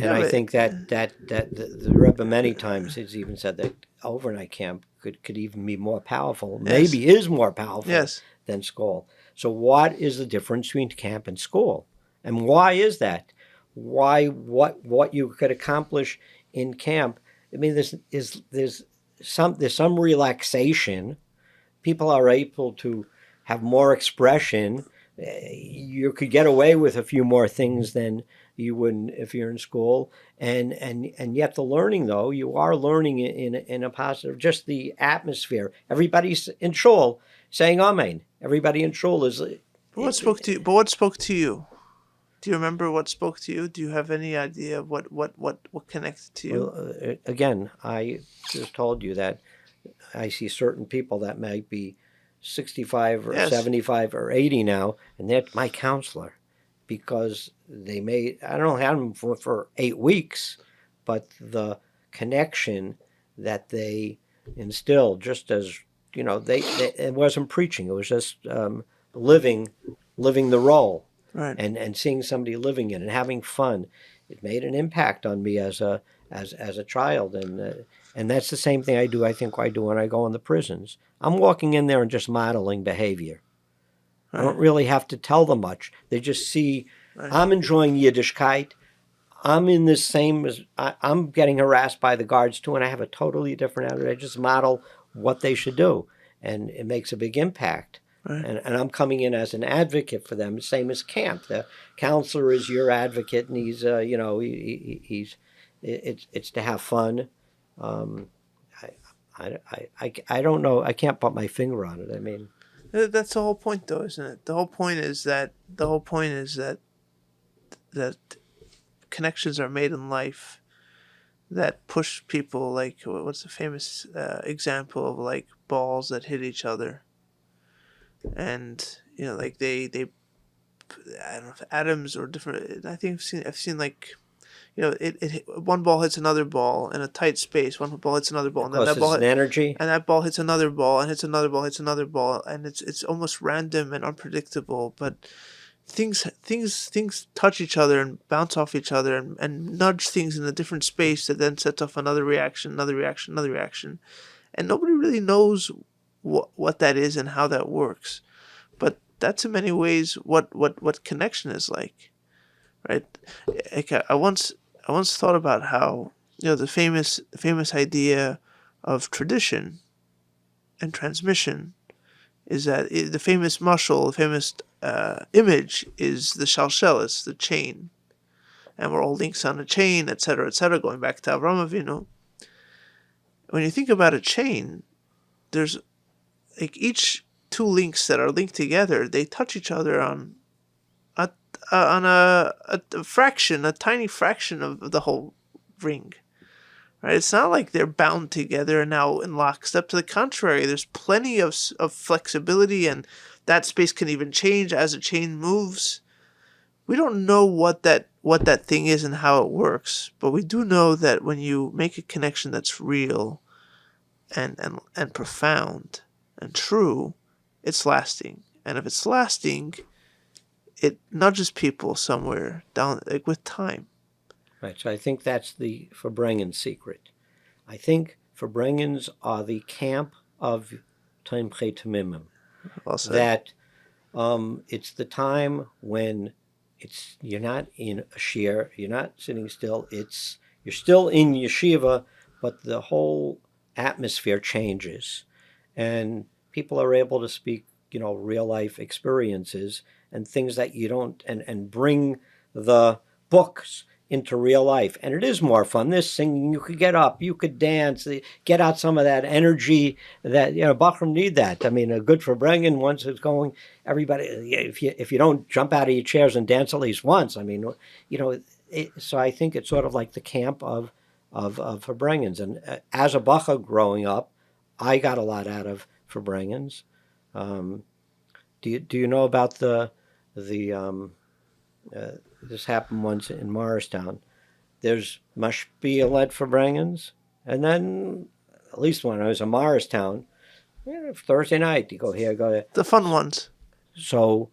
And I think that the Rebbe many times has even said that overnight camp could even be more powerful. Yes. Maybe is more powerful yes. than school. So what is the difference between camp and school? And why is that? Why what you could accomplish in camp? I mean, there's there's some relaxation. People are able to have more expression. You could get away with a few more things than you would if you're in school. And yet the learning, though, you are learning in a positive, just the atmosphere. Everybody's in shul saying Amen. Everybody in shul is. But what spoke to you? But what spoke to you? Do you remember what spoke to you? Do you have any idea of what connected to you? Well, again, I just told you that I see certain people that might be 65 or Yes. 75 or 80 now, and they're my counselor because I don't have them for 8 weeks, but the connection that they instilled, just as, it wasn't preaching, it was just living the role. Right. And seeing somebody living it and having fun, it made an impact on me as a child, and that's the same thing I think I do when I go in the prisons. I'm walking in there and just modeling behavior. Right. I don't really have to tell them much. They just see I'm enjoying Yiddishkeit. I'm in this same as I'm getting harassed by the guards too, and I have a totally different attitude. I just model what they should do, and it makes a big impact. Right. And I'm coming in as an advocate for them, same as camp. The counselor is your advocate, and he's it's to have fun. I don't know. I can't put my finger on it. I mean, that's the whole point, though, isn't it? The whole point is that that connections are made in life that push people. Like, what's the famous example of like balls that hit each other? And like they I don't know if atoms or different. I think I've seen like, it one ball hits another ball in a tight space. One ball hits another ball, and then that ball an energy. and that ball hits another ball, and hits another ball, hits another ball, and it's almost random and unpredictable. But things touch each other and bounce off each other and nudge things in a different space that then sets off another reaction, another reaction, another reaction, and nobody really knows what that is and how that works. But that's in many ways what connection is like, right? Like I once thought about how the famous idea of tradition and transmission is that the famous mashal, the famous image is the shalshelis, the chain, and we're all links on a chain, etc., going back to Avraham Avinu. When you think about a chain, there's like each two links that are linked together, they touch each other on a fraction, a tiny fraction of the whole ring. Right? It's not like they're bound together and now in lockstep. To the contrary, there's plenty of flexibility, and that space can even change as a chain moves. We don't know what that thing is and how it works, but we do know that when you make a connection that's real and profound and true, it's lasting. And if it's lasting, it nudges people somewhere down, like with time. Right. So I think that's the Farbrengens secret. I think Farbrengens are the camp of Timchei Tamimim. Well said. That it's the time when you're not in a shir, you're not sitting still. You're still in yeshiva, but the whole atmosphere changes, and people are able to speak, real life experiences and things that you don't, and bring the books into real life. And it is more fun. This singing, you could get up, you could dance, get out some of that energy that, Bachram need that. I mean, a good Farbrengen, once it's going, everybody, if you don't jump out of your chairs and dance at least once, I mean, so I think it's sort of like the camp of Farbrengens. And as a Bacha growing up, I got a lot out of Farbrengens. Do you know about the this happened once in Morristown? There's Mashpia-led Farbrengens, and then at least when I was in Morristown, Thursday night you go here, go there. The fun ones. So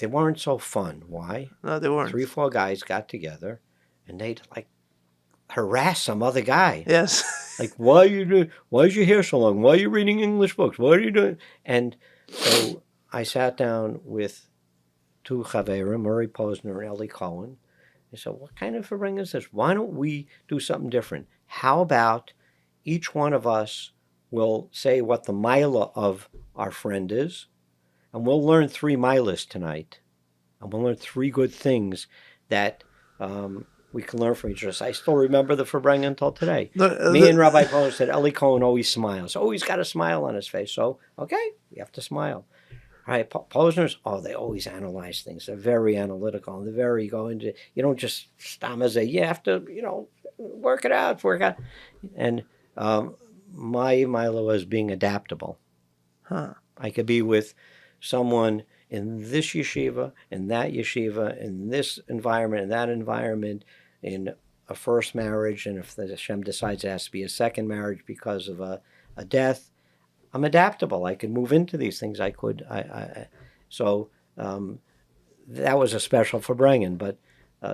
they weren't so fun. Why? No, they weren't. 3-4 guys got together, and they'd like harass some other guy. Yes. Like, why is you here so long? Why are you reading English books? What are you doing? And so I sat down with two Chaverim, Murray Posner and Eli Cohen. I said, what kind of Farbrengen is this? Why don't we do something different? How about each one of us we'll say what the mila of our friend is, and we'll learn 3 milas tonight. And we'll learn 3 good things that we can learn from each other. I still remember the Farbrengen until today. Me and Rabbi Poland said, Eli Cohen always smiles. Always got a smile on his face. So, okay, you have to smile. All right, Posners, they always analyze things. They're very analytical. And they're very going to, you don't just stammer, you have to, work it out. And my Milo was being adaptable. I could be with someone in this yeshiva, in that yeshiva, in this environment, in that environment, in a first marriage, and if the Hashem decides it has to be a second marriage because of a death, I'm adaptable. I could move into these things. So that was a special Farbrengen. But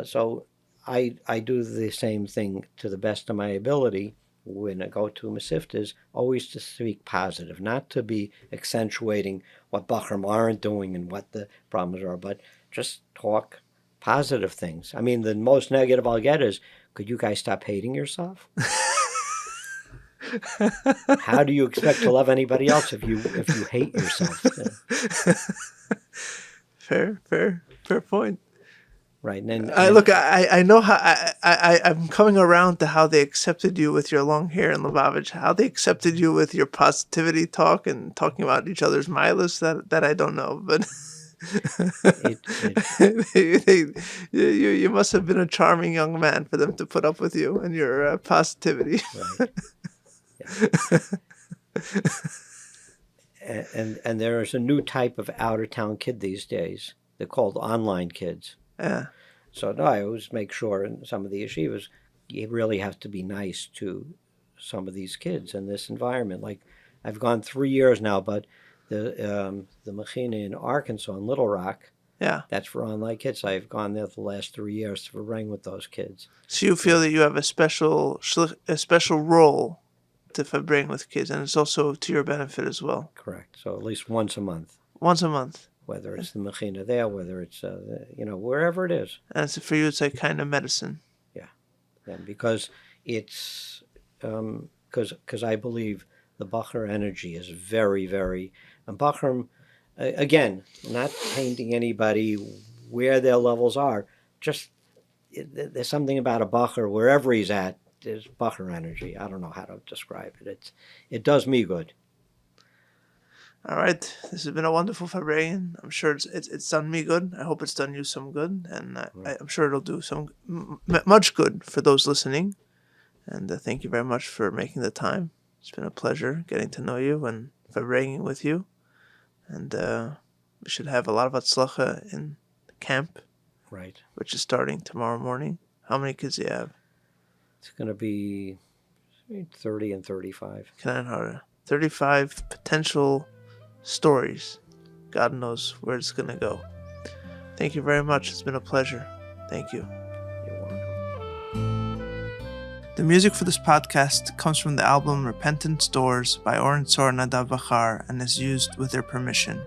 so I do the same thing to the best of my ability when I go to Masiftas, always to speak positive, not to be accentuating what Bachram aren't doing and what the problems are, but just talk positive things. I mean, the most negative I'll get is, could you guys stop hating yourself? How do you expect to love anybody else if you hate yourself? Fair point. Right. And look, I know how I'm coming around to how they accepted you with your long hair in Lubavitch, how they accepted you with your positivity talk and talking about each other's milas. That I don't know, but you must have been a charming young man for them to put up with you and your positivity. Right. And there is a new type of outer town kid these days. They're called online kids. Yeah. So no, I always make sure in some of the yeshivas, you really have to be nice to some of these kids in this environment. Like, I've gone 3 years now, but the Mechina in Arkansas, in Little Rock, that's for online kids. I've gone there the last 3 years to bring with those kids. So you feel that you have a special role to bring with kids, and it's also to your benefit as well. Correct. So at least once a month. Once a month. Whether it's the Mechina there, whether it's, wherever it is. And so for you, it's like kind of medicine. Yeah. Because it's, because I believe the Bachar energy is very, very, and Bachar, again, not painting anybody where their levels are, just, there's something about a Bachar, wherever he's at, there's Bachar energy. I don't know how to describe it. It does me good. All right, this has been a wonderful Farbrengen. I'm sure it's done me good. I hope it's done you some good, and I'm sure it'll do much good for those listening. And thank you very much for making the time. It's been a pleasure getting to know you and Farbrengen with you. And we should have a lot of Hatzlacha in the camp, right? Which is starting tomorrow morning. How many kids do you have? It's going to be 30 and 35. 35 potential stories. God knows where it's going to go. Thank you very much. It's been a pleasure. Thank you. You're welcome. The music for this podcast comes from the album Repentance Doors by Oren Sor and Nadav Bachar and is used with their permission.